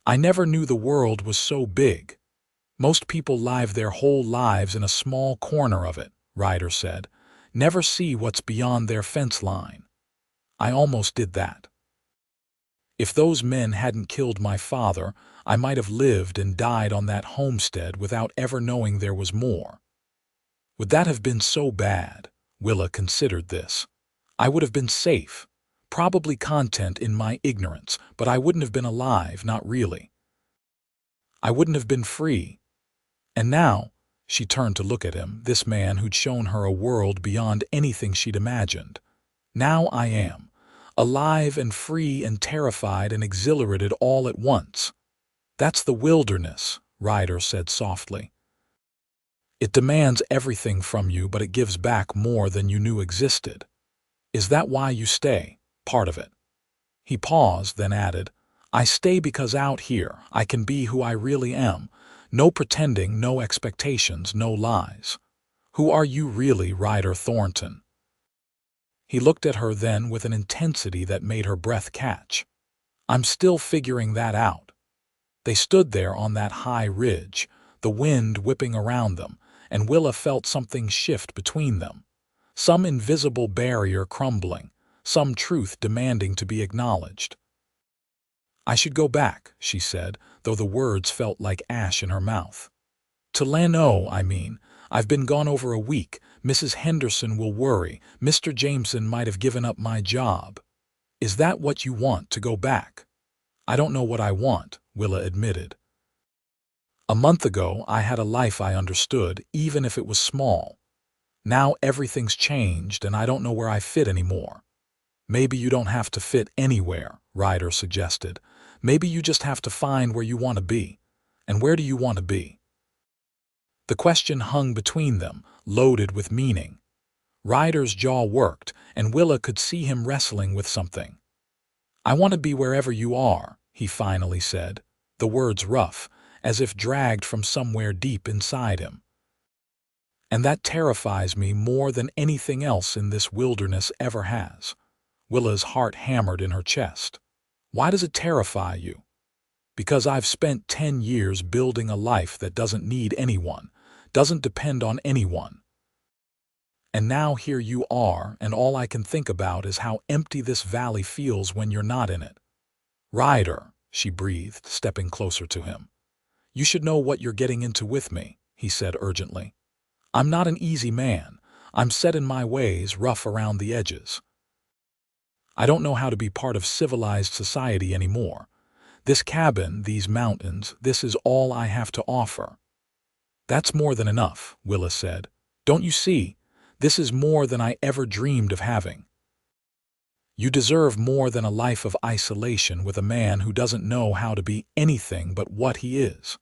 "I never knew the world was so big." "Most people live their whole lives in a small corner of it," Ryder said, "never see what's beyond their fence line. I almost did that. If those men hadn't killed my father, I might have lived and died on that homestead without ever knowing there was more. Would that have been so bad?" Willa considered this. "I would have been safe, probably content in my ignorance, but I wouldn't have been alive, not really. I wouldn't have been free. And now," she turned to look at him, this man who'd shown her a world beyond anything she'd imagined. "Now I am. Alive and free and terrified and exhilarated all at once. That's the wilderness," Ryder said softly. "It demands everything from you, but it gives back more than you knew existed. Is that why you stay? Part of it." He paused, then added, "I stay because out here I can be who I really am. No pretending, no expectations, no lies. Who are you really, Ryder Thornton?" He looked at her then with an intensity that made her breath catch. "I'm still figuring that out." They stood there on that high ridge, the wind whipping around them, and Willa felt something shift between them. Some invisible barrier crumbling, some truth demanding to be acknowledged. "I should go back," she said, though the words felt like ash in her mouth. "To Llano, I mean. I've been gone over a week. Mrs. Henderson will worry. Mr. Jameson might have given up my job." "Is that what you want, to go back?" "I don't know what I want," Willa admitted. "A month ago, I had a life I understood, even if it was small. Now everything's changed, and I don't know where I fit anymore." "Maybe you don't have to fit anywhere," Ryder suggested. "Maybe you just have to find where you want to be. And where do you want to be?" The question hung between them, loaded with meaning. Ryder's jaw worked, and Willa could see him wrestling with something. "I want to be wherever you are," he finally said, the words rough, as if dragged from somewhere deep inside him. "And that terrifies me more than anything else in this wilderness ever has." Willa's heart hammered in her chest. "Why does it terrify you?" "Because I've spent 10 years building a life that doesn't need anyone, doesn't depend on anyone. And now here you are, and all I can think about is how empty this valley feels when you're not in it." "Ryder," she breathed, stepping closer to him. "You should know what you're getting into with me," he said urgently. "I'm not an easy man. I'm set in my ways, rough around the edges. I don't know how to be part of civilized society anymore. This cabin, these mountains, this is all I have to offer." "That's more than enough," Willa said. "Don't you see? This is more than I ever dreamed of having. You deserve more than a life of isolation with a man who doesn't know how to be anything but what he is."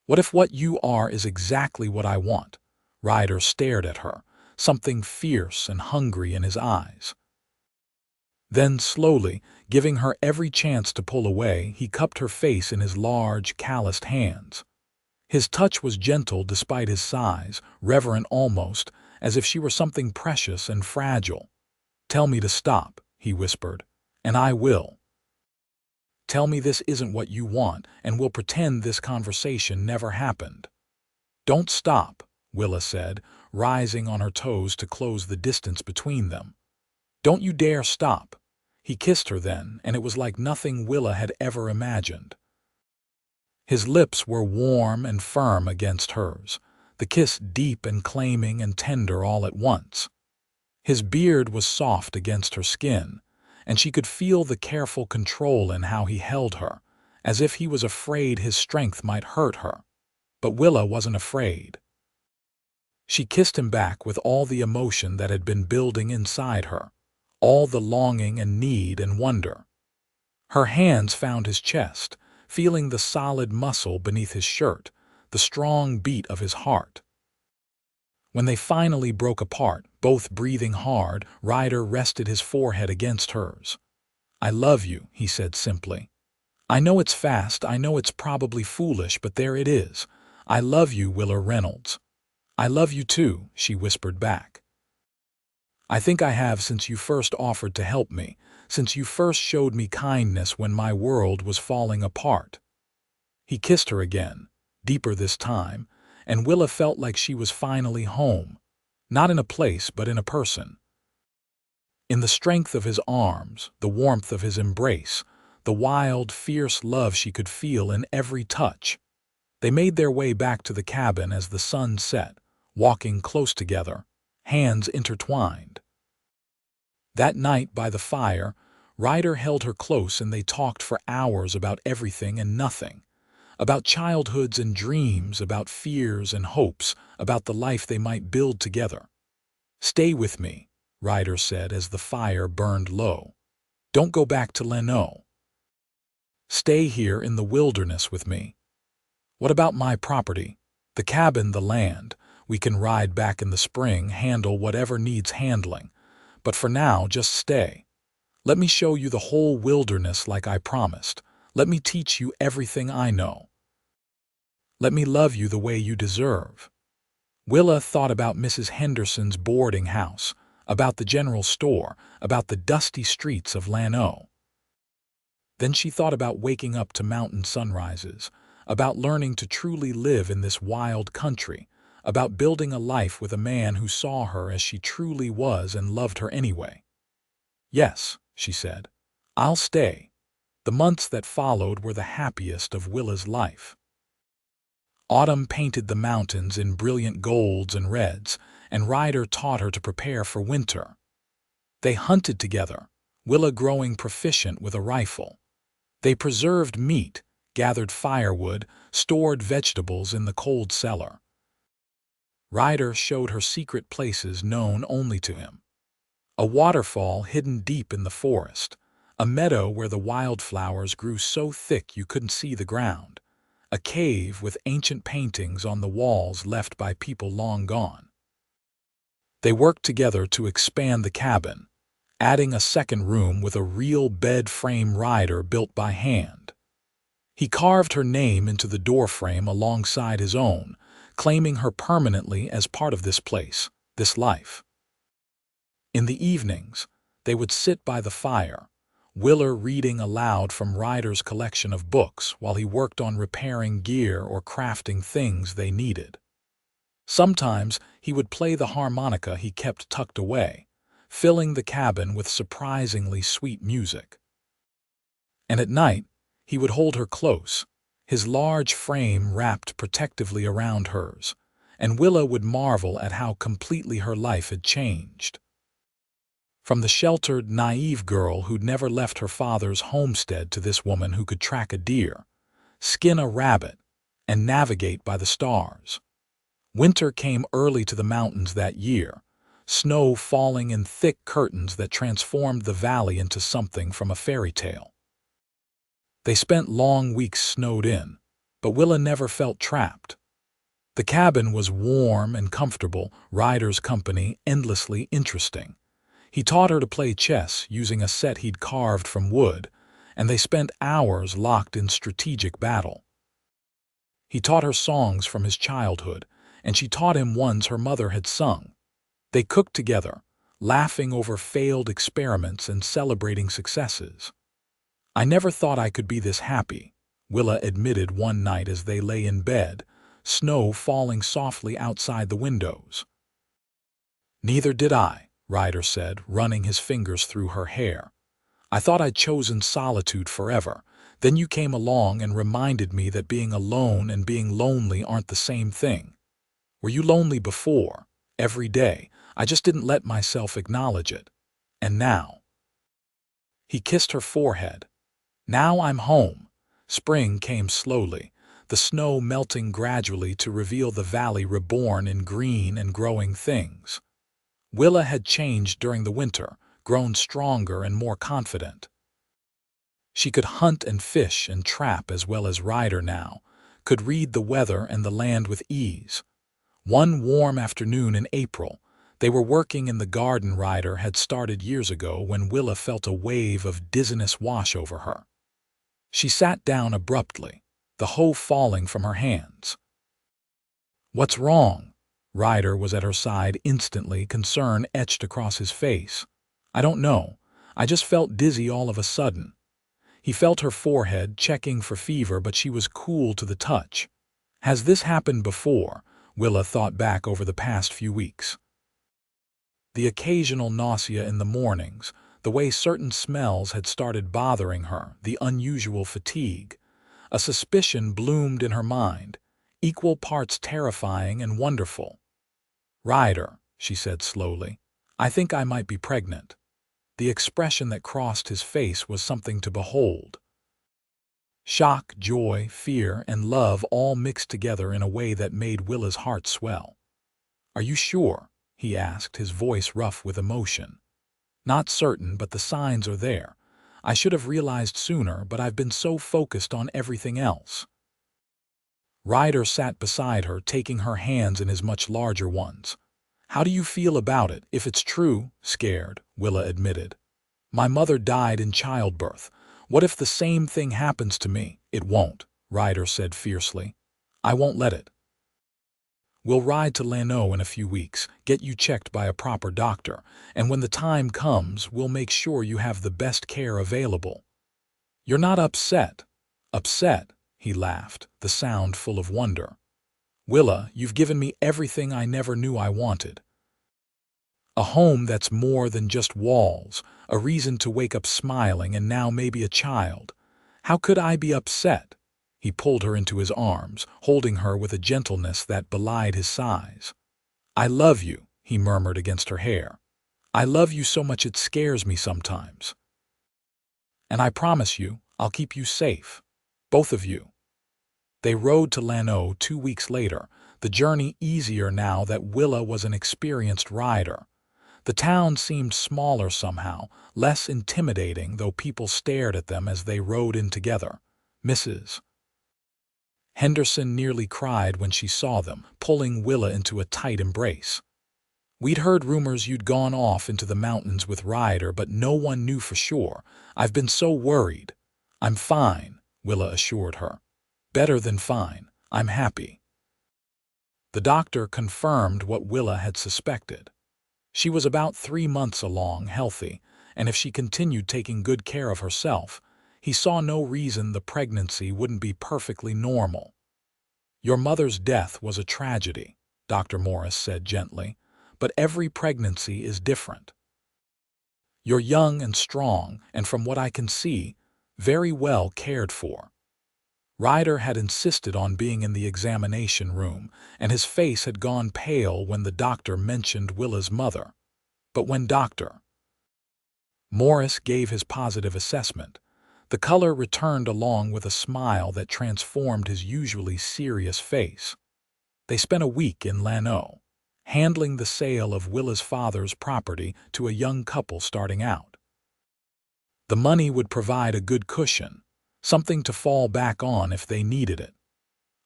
"What if what you are is exactly what I want?" Ryder stared at her, something fierce and hungry in his eyes. Then slowly, giving her every chance to pull away, he cupped her face in his large, calloused hands. His touch was gentle despite his size, reverent almost, as if she were something precious and fragile. "Tell me to stop," he whispered, "and I will." Tell me this isn't what you want, and we'll pretend this conversation never happened." "Don't stop," Willa said, rising on her toes to close the distance between them. "Don't you dare stop." He kissed her then, and it was like nothing Willa had ever imagined. His lips were warm and firm against hers, the kiss deep and claiming and tender all at once. His beard was soft against her skin, and she could feel the careful control in how he held her, as if he was afraid his strength might hurt her. But Willa wasn't afraid. She kissed him back with all the emotion that had been building inside her, all the longing and need and wonder. Her hands found his chest, feeling the solid muscle beneath his shirt, the strong beat of his heart. When they finally broke apart, both breathing hard, Ryder rested his forehead against hers. "I love you," he said simply. "I know it's fast, I know it's probably foolish, but there it is. I love you, Willa Reynolds." "I love you too," she whispered back. "I think I have since you first offered to help me, since you first showed me kindness when my world was falling apart." He kissed her again, deeper this time, and Willa felt like she was finally home, not in a place but in a person. In the strength of his arms, the warmth of his embrace, the wild, fierce love she could feel in every touch. They made their way back to the cabin as the sun set, walking close together, hands intertwined. That night by the fire, Ryder held her close and they talked for hours about everything and nothing. About childhoods and dreams, about fears and hopes, about the life they might build together. "Stay with me," Ryder said as the fire burned low. "Don't go back to Llano. Stay here in the wilderness with me. What about my property? The cabin, the land. We can ride back in the spring, handle whatever needs handling. But for now, just stay. Let me show you the whole wilderness like I promised. Let me teach you everything I know. Let me love you the way you deserve." Willa thought about Mrs. Henderson's boarding house, about the general store, about the dusty streets of Llano. Then she thought about waking up to mountain sunrises, about learning to truly live in this wild country, about building a life with a man who saw her as she truly was and loved her anyway. "Yes," she said, "I'll stay." The months that followed were the happiest of Willa's life. Autumn painted the mountains in brilliant golds and reds, and Ryder taught her to prepare for winter. They hunted together, Willa growing proficient with a rifle. They preserved meat, gathered firewood, stored vegetables in the cold cellar. Ryder showed her secret places known only to him. A waterfall hidden deep in the forest, a meadow where the wildflowers grew so thick you couldn't see the ground, a cave with ancient paintings on the walls left by people long gone. They worked together to expand the cabin, adding a second room with a real bed frame Ryder built by hand. He carved her name into the doorframe alongside his own, claiming her permanently as part of this place, this life. In the evenings, they would sit by the fire, Willa reading aloud from Ryder's collection of books while he worked on repairing gear or crafting things they needed. Sometimes he would play the harmonica he kept tucked away, filling the cabin with surprisingly sweet music. And at night, he would hold her close, his large frame wrapped protectively around hers, and Willa would marvel at how completely her life had changed. From the sheltered, naive girl who'd never left her father's homestead to this woman who could track a deer, skin a rabbit, and navigate by the stars. Winter came early to the mountains that year, snow falling in thick curtains that transformed the valley into something from a fairy tale. They spent long weeks snowed in, but Willa never felt trapped. The cabin was warm and comfortable, Ryder's company endlessly interesting. He taught her to play chess using a set he'd carved from wood, and they spent hours locked in strategic battle. He taught her songs from his childhood, and she taught him ones her mother had sung. They cooked together, laughing over failed experiments and celebrating successes. "I never thought I could be this happy," Willa admitted one night as they lay in bed, snow falling softly outside the windows. "Neither did I," Ryder said, running his fingers through her hair. "I thought I'd chosen solitude forever. Then you came along and reminded me that being alone and being lonely aren't the same thing. Were you lonely before? Every day. I just didn't let myself acknowledge it. And now—" He kissed her forehead. "Now I'm home." Spring came slowly, the snow melting gradually to reveal the valley reborn in green and growing things. Willa had changed during the winter, grown stronger and more confident. She could hunt and fish and trap as well as Ryder now, could read the weather and the land with ease. One warm afternoon in April, they were working in the garden Ryder had started years ago when Willa felt a wave of dizziness wash over her. She sat down abruptly, the hoe falling from her hands. "What's wrong?" Ryder was at her side instantly, concern etched across his face. "I don't know. I just felt dizzy all of a sudden." He felt her forehead, checking for fever, but she was cool to the touch. Has this happened before? Willa thought back over the past few weeks. The occasional nausea in the mornings, the way certain smells had started bothering her, the unusual fatigue. A suspicion bloomed in her mind, equal parts terrifying and wonderful. "Ryder," she said slowly, "I think I might be pregnant." The expression that crossed his face was something to behold. Shock, joy, fear, and love all mixed together in a way that made Willa's heart swell. "Are you sure?" he asked, his voice rough with emotion. "Not certain, but the signs are there. I should have realized sooner, but I've been so focused on everything else." Ryder sat beside her, taking her hands in his much larger ones. "How do you feel about it, if it's true?" "Scared," Willa admitted. "My mother died in childbirth. What if the same thing happens to me?" "It won't," Ryder said fiercely. "I won't let it. We'll ride to Llano in a few weeks, get you checked by a proper doctor, and when the time comes, we'll make sure you have the best care available." "You're not upset?" "Upset?" he laughed, the sound full of wonder. "Willa, you've given me everything I never knew I wanted. A home that's more than just walls, a reason to wake up smiling, and now maybe a child. How could I be upset?" He pulled her into his arms, holding her with a gentleness that belied his size. "I love you," he murmured against her hair. "I love you so much it scares me sometimes. And I promise you, I'll keep you safe. Both of you." They rode to Llano 2 weeks later, the journey easier now that Willa was an experienced rider. The town seemed smaller somehow, less intimidating, though people stared at them as they rode in together. Mrs. Henderson nearly cried when she saw them, pulling Willa into a tight embrace. "We'd heard rumors you'd gone off into the mountains with Ryder, but no one knew for sure. I've been so worried." "I'm fine," Willa assured her. "Better than fine. I'm happy." The doctor confirmed what Willa had suspected. She was about 3 months along, healthy, and if she continued taking good care of herself, he saw no reason the pregnancy wouldn't be perfectly normal. "Your mother's death was a tragedy," Dr. Morris said gently, "but every pregnancy is different. You're young and strong, and from what I can see, very well cared for." Ryder had insisted on being in the examination room, and his face had gone pale when the doctor mentioned Willa's mother. But when Dr. Morris gave his positive assessment, the color returned along with a smile that transformed his usually serious face. They spent a week in Llano, handling the sale of Willa's father's property to a young couple starting out. The money would provide a good cushion, something to fall back on if they needed it.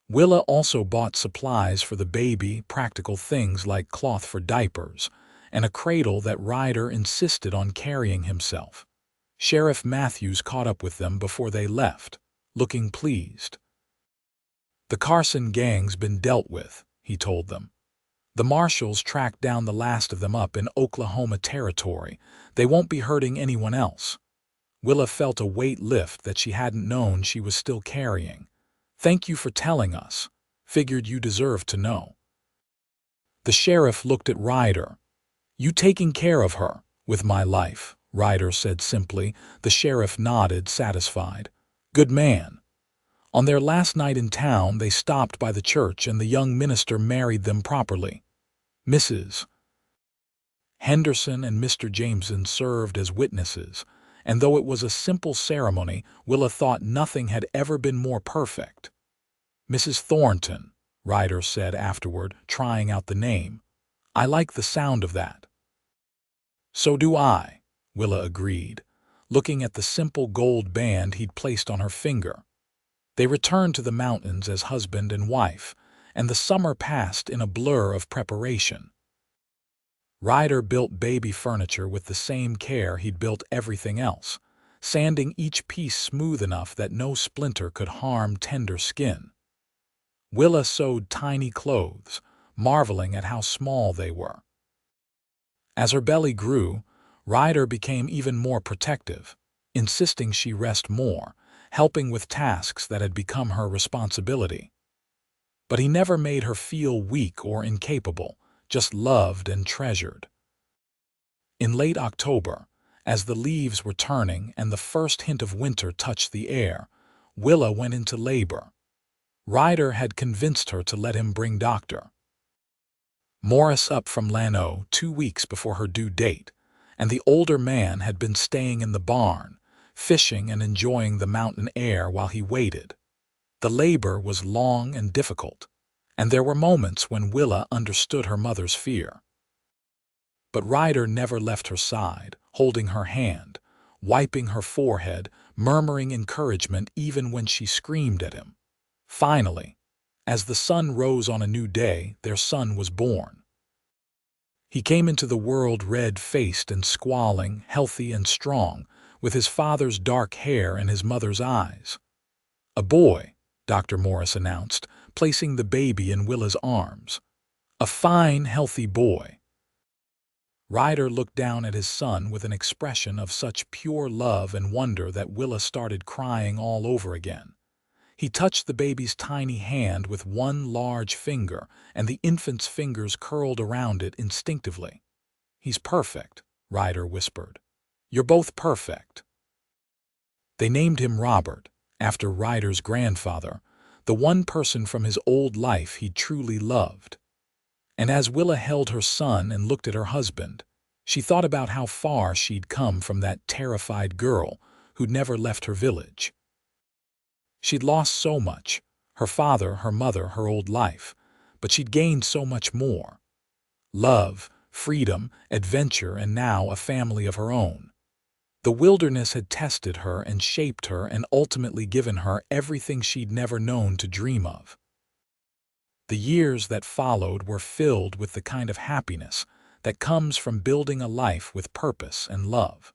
Willa also bought supplies for the baby, practical things like cloth for diapers, and a cradle that Ryder insisted on carrying himself. Sheriff Matthews caught up with them before they left, looking pleased. "The Carson gang's been dealt with," he told them. "The marshals tracked down the last of them up in Oklahoma territory. They won't be hurting anyone else." Willa felt a weight lift that she hadn't known she was still carrying. "Thank you for telling us. Figured you deserved to know." The sheriff looked at Ryder. "You taking care of her with my life," Ryder said simply. The sheriff nodded, satisfied. "Good man." On their last night in town, they stopped by the church and the young minister married them properly. Mrs. Henderson and Mr. Jameson served as witnesses, and though it was a simple ceremony, Willa thought nothing had ever been more perfect. "Mrs. Thornton," Ryder said afterward, trying out the name. "I like the sound of that." "So do I," Willa agreed, looking at the simple gold band he'd placed on her finger. They returned to the mountains as husband and wife, and the summer passed in a blur of preparation. Ryder built baby furniture with the same care he'd built everything else, sanding each piece smooth enough that no splinter could harm tender skin. Willa sewed tiny clothes, marveling at how small they were. As her belly grew, Ryder became even more protective, insisting she rest more, helping with tasks that had become her responsibility. But he never made her feel weak or incapable, just loved and treasured. In late October, as the leaves were turning and the first hint of winter touched the air, Willa went into labor. Ryder had convinced her to let him bring Dr. Morris up from Llano 2 weeks before her due date, and the older man had been staying in the barn, fishing and enjoying the mountain air while he waited. The labor was long and difficult, and there were moments when Willa understood her mother's fear. But Ryder never left her side, holding her hand, wiping her forehead, murmuring encouragement even when she screamed at him. Finally, as the sun rose on a new day, their son was born. He came into the world red-faced and squalling, healthy and strong, with his father's dark hair and his mother's eyes. "A boy," Dr. Morris announced, placing the baby in Willa's arms. "A fine, healthy boy." Ryder looked down at his son with an expression of such pure love and wonder that Willa started crying all over again. He touched the baby's tiny hand with one large finger, and the infant's fingers curled around it instinctively. "He's perfect," Ryder whispered. "You're both perfect." They named him Robert, after Ryder's grandfather, the one person from his old life he truly loved. And as Willa held her son and looked at her husband, she thought about how far she'd come from that terrified girl who'd never left her village. She'd lost so much, her father, her mother, her old life, but she'd gained so much more. Love, freedom, adventure, and now a family of her own. The wilderness had tested her and shaped her and ultimately given her everything she'd never known to dream of. The years that followed were filled with the kind of happiness that comes from building a life with purpose and love.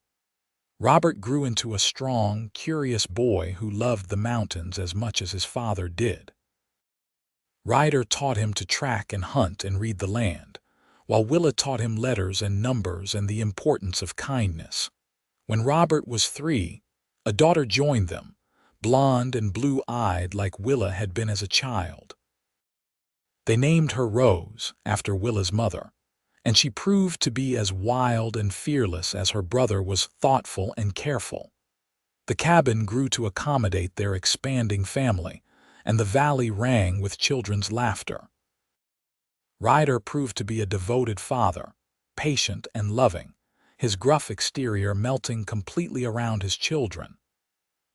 Robert grew into a strong, curious boy who loved the mountains as much as his father did. Ryder taught him to track and hunt and read the land, while Willa taught him letters and numbers and the importance of kindness. When Robert was 3, a daughter joined them, blonde and blue-eyed like Willa had been as a child. They named her Rose, after Willa's mother, and she proved to be as wild and fearless as her brother was thoughtful and careful. The cabin grew to accommodate their expanding family, and the valley rang with children's laughter. Ryder proved to be a devoted father, patient and loving, his gruff exterior melting completely around his children.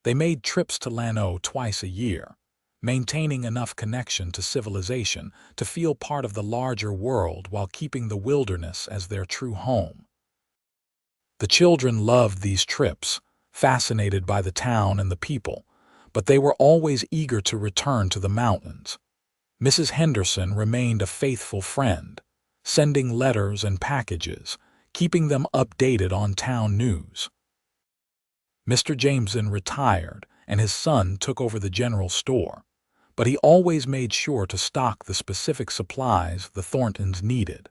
They made trips to Llano twice a year, maintaining enough connection to civilization to feel part of the larger world while keeping the wilderness as their true home. The children loved these trips, fascinated by the town and the people, but they were always eager to return to the mountains. Mrs. Henderson remained a faithful friend, sending letters and packages, keeping them updated on town news. Mr. Jameson retired, and his son took over the general store, but he always made sure to stock the specific supplies the Thorntons needed.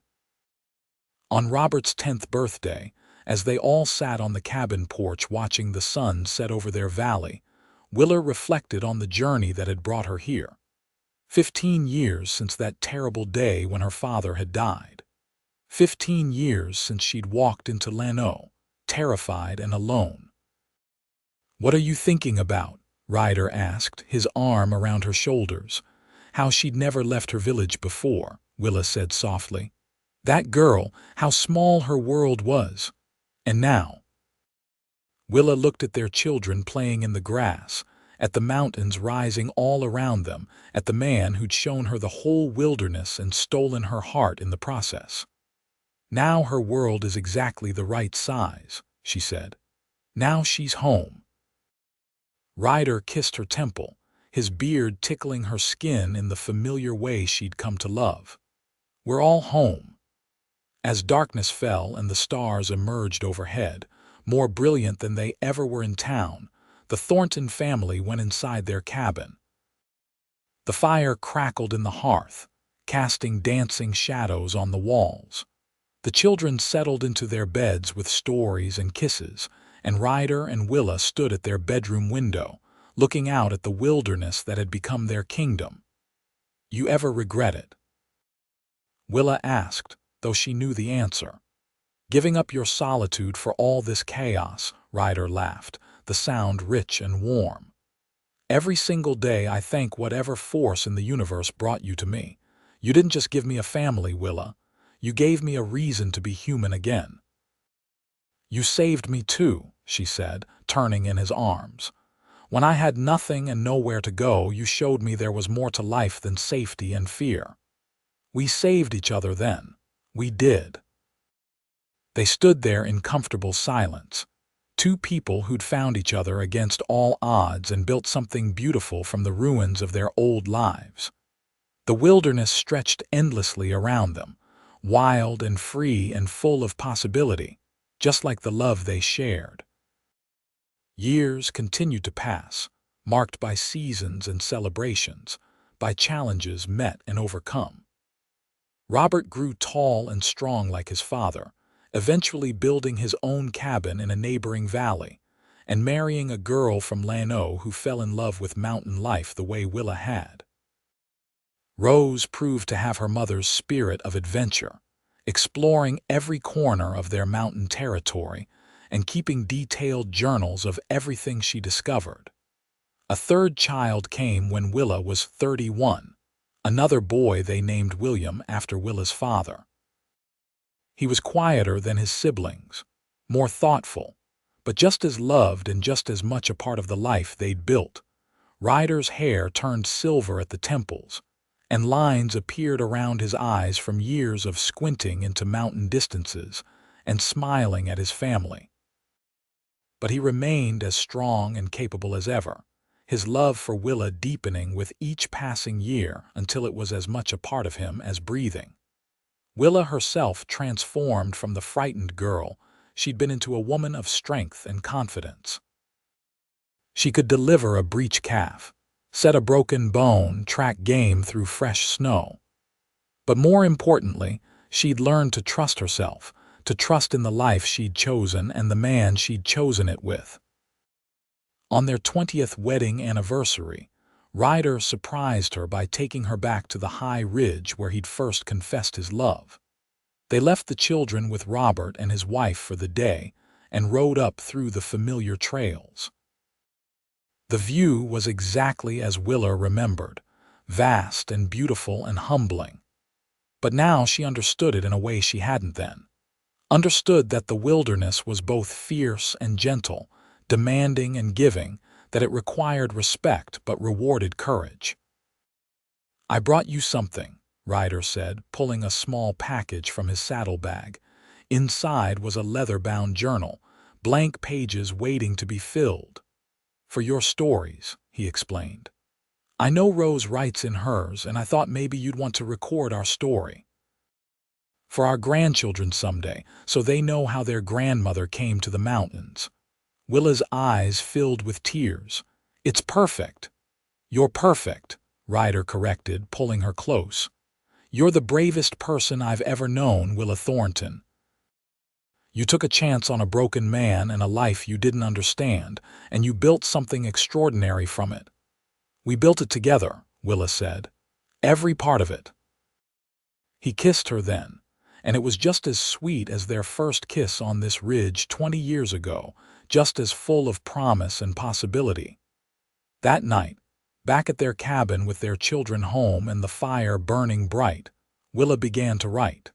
On Robert's 10th birthday, As they all sat on the cabin porch watching the sun set over their valley, Willa reflected on the journey that had brought her here. 15 years since that terrible day when her father had died. 15 years since she'd walked into Llano, terrified and alone. "What are you thinking about?" Ryder asked, his arm around her shoulders. "How she'd never left her village before," Willa said softly. "That girl, how small her world was. And now—" Willa looked at their children playing in the grass, at the mountains rising all around them, at the man who'd shown her the whole wilderness and stolen her heart in the process. "Now her world is exactly the right size," she said. "Now she's home." Ryder kissed her temple, his beard tickling her skin in the familiar way she'd come to love. "We're all home." As darkness fell and the stars emerged overhead, more brilliant than they ever were in town, the Thornton family went inside their cabin. The fire crackled in the hearth, casting dancing shadows on the walls. The children settled into their beds with stories and kisses, and Ryder and Willa stood at their bedroom window, looking out at the wilderness that had become their kingdom. "You ever regret it?" Willa asked, though she knew the answer. "Giving up your solitude for all this chaos," Ryder laughed, the sound rich and warm. "Every single day I thank whatever force in the universe brought you to me. You didn't just give me a family, Willa. You gave me a reason to be human again." "You saved me too," she said, turning in his arms. "When I had nothing and nowhere to go, you showed me there was more to life than safety and fear. We saved each other then. We did." They stood there in comfortable silence, two people who'd found each other against all odds and built something beautiful from the ruins of their old lives. The wilderness stretched endlessly around them, wild and free and full of possibility, just like the love they shared. Years continued to pass, marked by seasons and celebrations, by challenges met and overcome. Robert grew tall and strong like his father, eventually building his own cabin in a neighboring valley, and marrying a girl from Llano who fell in love with mountain life the way Willa had. Rose proved to have her mother's spirit of adventure, exploring every corner of their mountain territory and keeping detailed journals of everything she discovered. A third child came when Willa was 31, another boy they named William after Willa's father. He was quieter than his siblings, more thoughtful, but just as loved and just as much a part of the life they'd built. Ryder's hair turned silver at the temples, and lines appeared around his eyes from years of squinting into mountain distances and smiling at his family. But he remained as strong and capable as ever, his love for Willa deepening with each passing year until it was as much a part of him as breathing. Willa herself transformed from the frightened girl she'd been into a woman of strength and confidence. She could deliver a breech calf, set a broken bone, track game through fresh snow. But more importantly, she'd learned to trust herself, to trust in the life she'd chosen and the man she'd chosen it with. On their 20th wedding anniversary, Ryder surprised her by taking her back to the high ridge where he'd first confessed his love. They left the children with Robert and his wife for the day and rode up through the familiar trails. The view was exactly as Willa remembered, vast and beautiful and humbling. But now she understood it in a way she hadn't then. Understood that the wilderness was both fierce and gentle, demanding and giving, that it required respect but rewarded courage. "I brought you something," Ryder said, pulling a small package from his saddlebag. Inside was a leather-bound journal, blank pages waiting to be filled. "For your stories," he explained. "I know Rose writes in hers, and I thought maybe you'd want to record our story. For our grandchildren someday, so they know how their grandmother came to the mountains." Willa's eyes filled with tears. "It's perfect." "You're perfect," Ryder corrected, pulling her close. "You're the bravest person I've ever known, Willa Thornton." You took a chance on a broken man and a life you didn't understand, and you built something extraordinary from it. We built it together, Willa said. Every part of it. He kissed her then, and it was just as sweet as their first kiss on this ridge 20 years ago, just as full of promise and possibility. That night, back at their cabin with their children home and the fire burning bright, Willa began to write.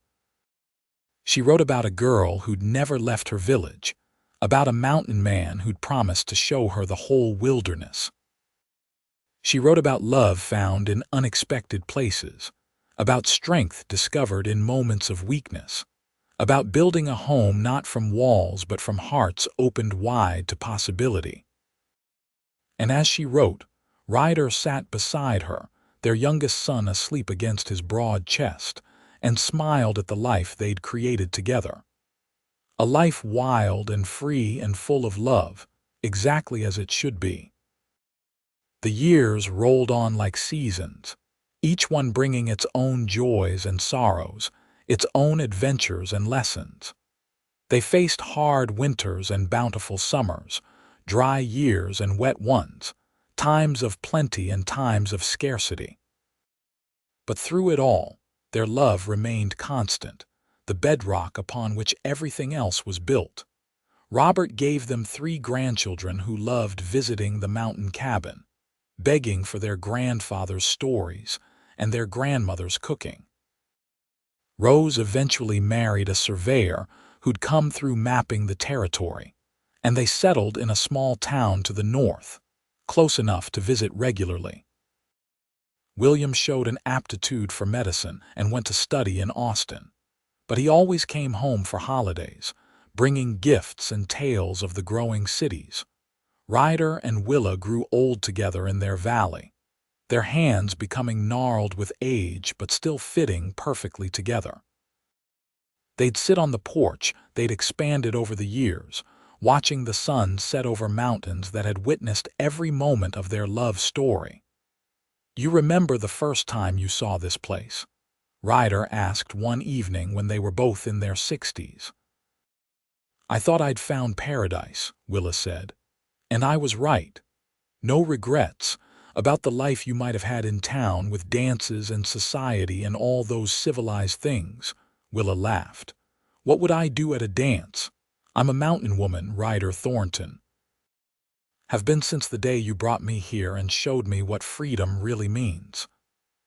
She wrote about a girl who'd never left her village, about a mountain man who'd promised to show her the whole wilderness. She wrote about love found in unexpected places, about strength discovered in moments of weakness, about building a home not from walls but from hearts opened wide to possibility. And as she wrote, Ryder sat beside her, their youngest son asleep against his broad chest, and smiled at the life they'd created together. A life wild and free and full of love, exactly as it should be. The years rolled on like seasons, each one bringing its own joys and sorrows, its own adventures and lessons. They faced hard winters and bountiful summers, dry years and wet ones, times of plenty and times of scarcity. But through it all, their love remained constant, the bedrock upon which everything else was built. Robert gave them 3 grandchildren who loved visiting the mountain cabin, begging for their grandfather's stories and their grandmother's cooking. Rose eventually married a surveyor who'd come through mapping the territory, and they settled in a small town to the north, close enough to visit regularly. William showed an aptitude for medicine and went to study in Austin, but he always came home for holidays, bringing gifts and tales of the growing cities. Ryder and Willa grew old together in their valley, their hands becoming gnarled with age but still fitting perfectly together. They'd sit on the porch they'd expanded over the years, watching the sun set over mountains that had witnessed every moment of their love story. "You remember the first time you saw this place?" Ryder asked one evening when they were both in their 60s. "I thought I'd found paradise," Willa said. "And I was right. No regrets about the life you might have had in town with dances and society and all those civilized things," Willa laughed. "What would I do at a dance? I'm a mountain woman, Ryder Thornton. Have been since the day you brought me here and showed me what freedom really means."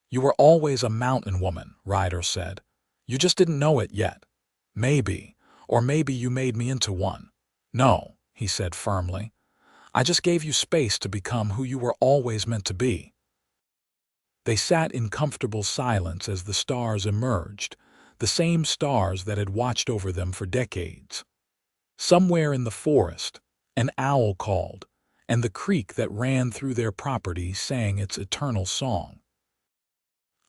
"You were always a mountain woman," Ryder said. "You just didn't know it yet. Maybe, or maybe you made me into one." "No," he said firmly. "I just gave you space to become who you were always meant to be." They sat in comfortable silence as the stars emerged, the same stars that had watched over them for decades. Somewhere in the forest, an owl called, and the creek that ran through their property sang its eternal song.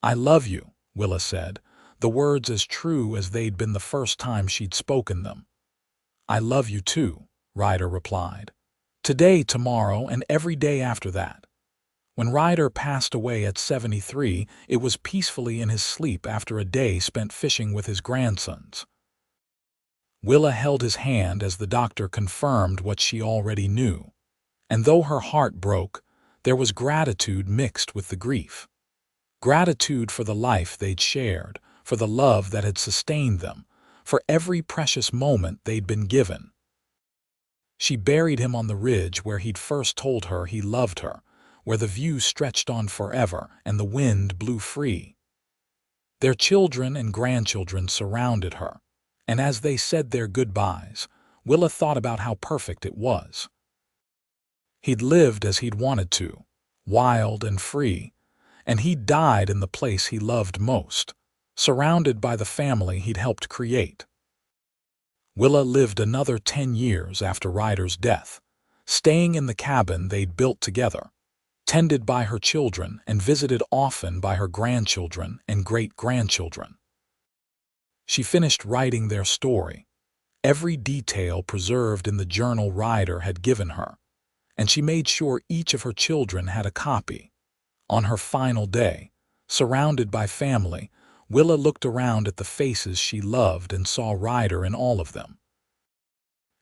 "I love you," Willa said, the words as true as they'd been the first time she'd spoken them. "I love you too," Ryder replied. "Today, tomorrow, and every day after that." When Ryder passed away at 73, it was peacefully in his sleep after a day spent fishing with his grandsons. Willa held his hand as the doctor confirmed what she already knew, and though her heart broke, there was gratitude mixed with the grief. Gratitude for the life they'd shared, for the love that had sustained them, for every precious moment they'd been given. She buried him on the ridge where he'd first told her he loved her, where the view stretched on forever and the wind blew free. Their children and grandchildren surrounded her, and as they said their goodbyes, Willa thought about how perfect it was. He'd lived as he'd wanted to, wild and free, and he'd died in the place he loved most, surrounded by the family he'd helped create. Willa lived another 10 years after Ryder's death, staying in the cabin they'd built together, tended by her children and visited often by her grandchildren and great-grandchildren. She finished writing their story, every detail preserved in the journal Ryder had given her, and she made sure each of her children had a copy. On her final day, surrounded by family, Willa looked around at the faces she loved and saw Ryder in all of them.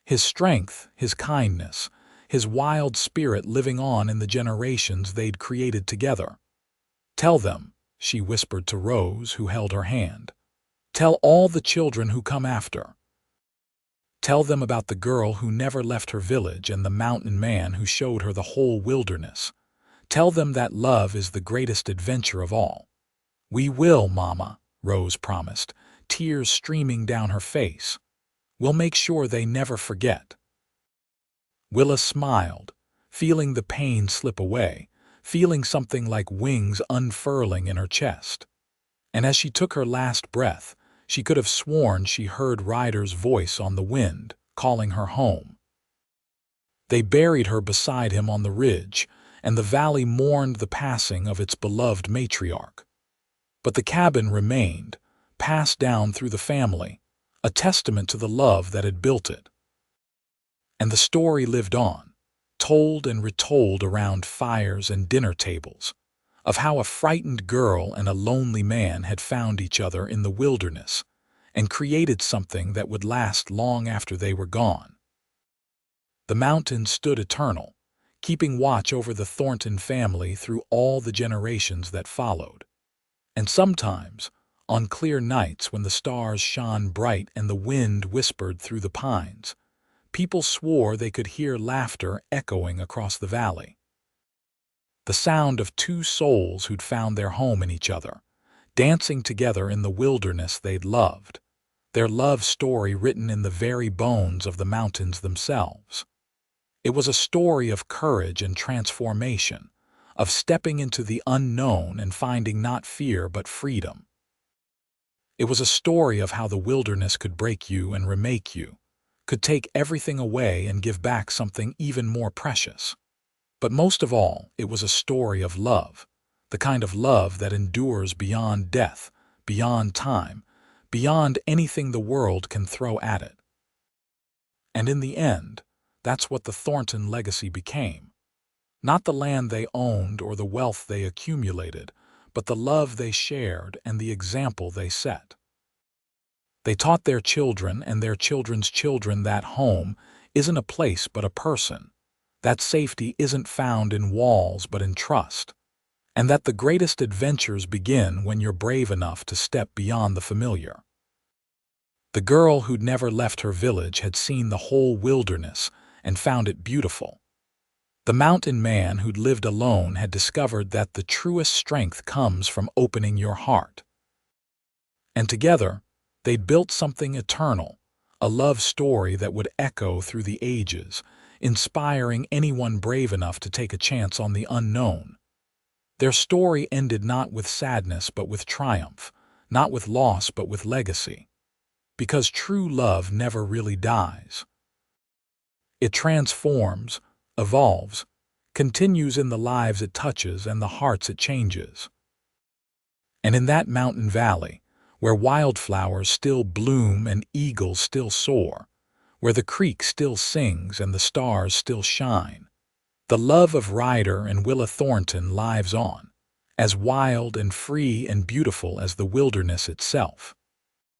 His strength, his kindness, his wild spirit living on in the generations they'd created together. "Tell them," she whispered to Rose, who held her hand. "Tell all the children who come after. Tell them about the girl who never left her village and the mountain man who showed her the whole wilderness. Tell them that love is the greatest adventure of all." "We will, Mama," Rose promised, tears streaming down her face. "We'll make sure they never forget." Willa smiled, feeling the pain slip away, feeling something like wings unfurling in her chest. And as she took her last breath, she could have sworn she heard Ryder's voice on the wind, calling her home. They buried her beside him on the ridge, and the valley mourned the passing of its beloved matriarch. But the cabin remained, passed down through the family, a testament to the love that had built it. And the story lived on, told and retold around fires and dinner tables, of how a frightened girl and a lonely man had found each other in the wilderness and created something that would last long after they were gone. The mountains stood eternal, keeping watch over the Thornton family through all the generations that followed. And sometimes, on clear nights when the stars shone bright and the wind whispered through the pines, people swore they could hear laughter echoing across the valley. The sound of two souls who'd found their home in each other, dancing together in the wilderness they'd loved, their love story written in the very bones of the mountains themselves. It was a story of courage and transformation, of stepping into the unknown and finding not fear but freedom. It was a story of how the wilderness could break you and remake you, could take everything away and give back something even more precious. But most of all, it was a story of love, the kind of love that endures beyond death, beyond time, beyond anything the world can throw at it. And in the end, that's what the Thornton legacy became. Not the land they owned or the wealth they accumulated, but the love they shared and the example they set. They taught their children and their children's children that home isn't a place but a person, that safety isn't found in walls but in trust, and that the greatest adventures begin when you're brave enough to step beyond the familiar. The girl who'd never left her village had seen the whole wilderness and found it beautiful. The mountain man who'd lived alone had discovered that the truest strength comes from opening your heart. And together, they'd built something eternal, a love story that would echo through the ages, inspiring anyone brave enough to take a chance on the unknown. Their story ended not with sadness but with triumph, not with loss but with legacy. Because true love never really dies. It transforms, evolves, continues in the lives it touches and the hearts it changes. And in that mountain valley, where wildflowers still bloom and eagles still soar, where the creek still sings and the stars still shine, the love of Ryder and Willa Thornton lives on, as wild and free and beautiful as the wilderness itself.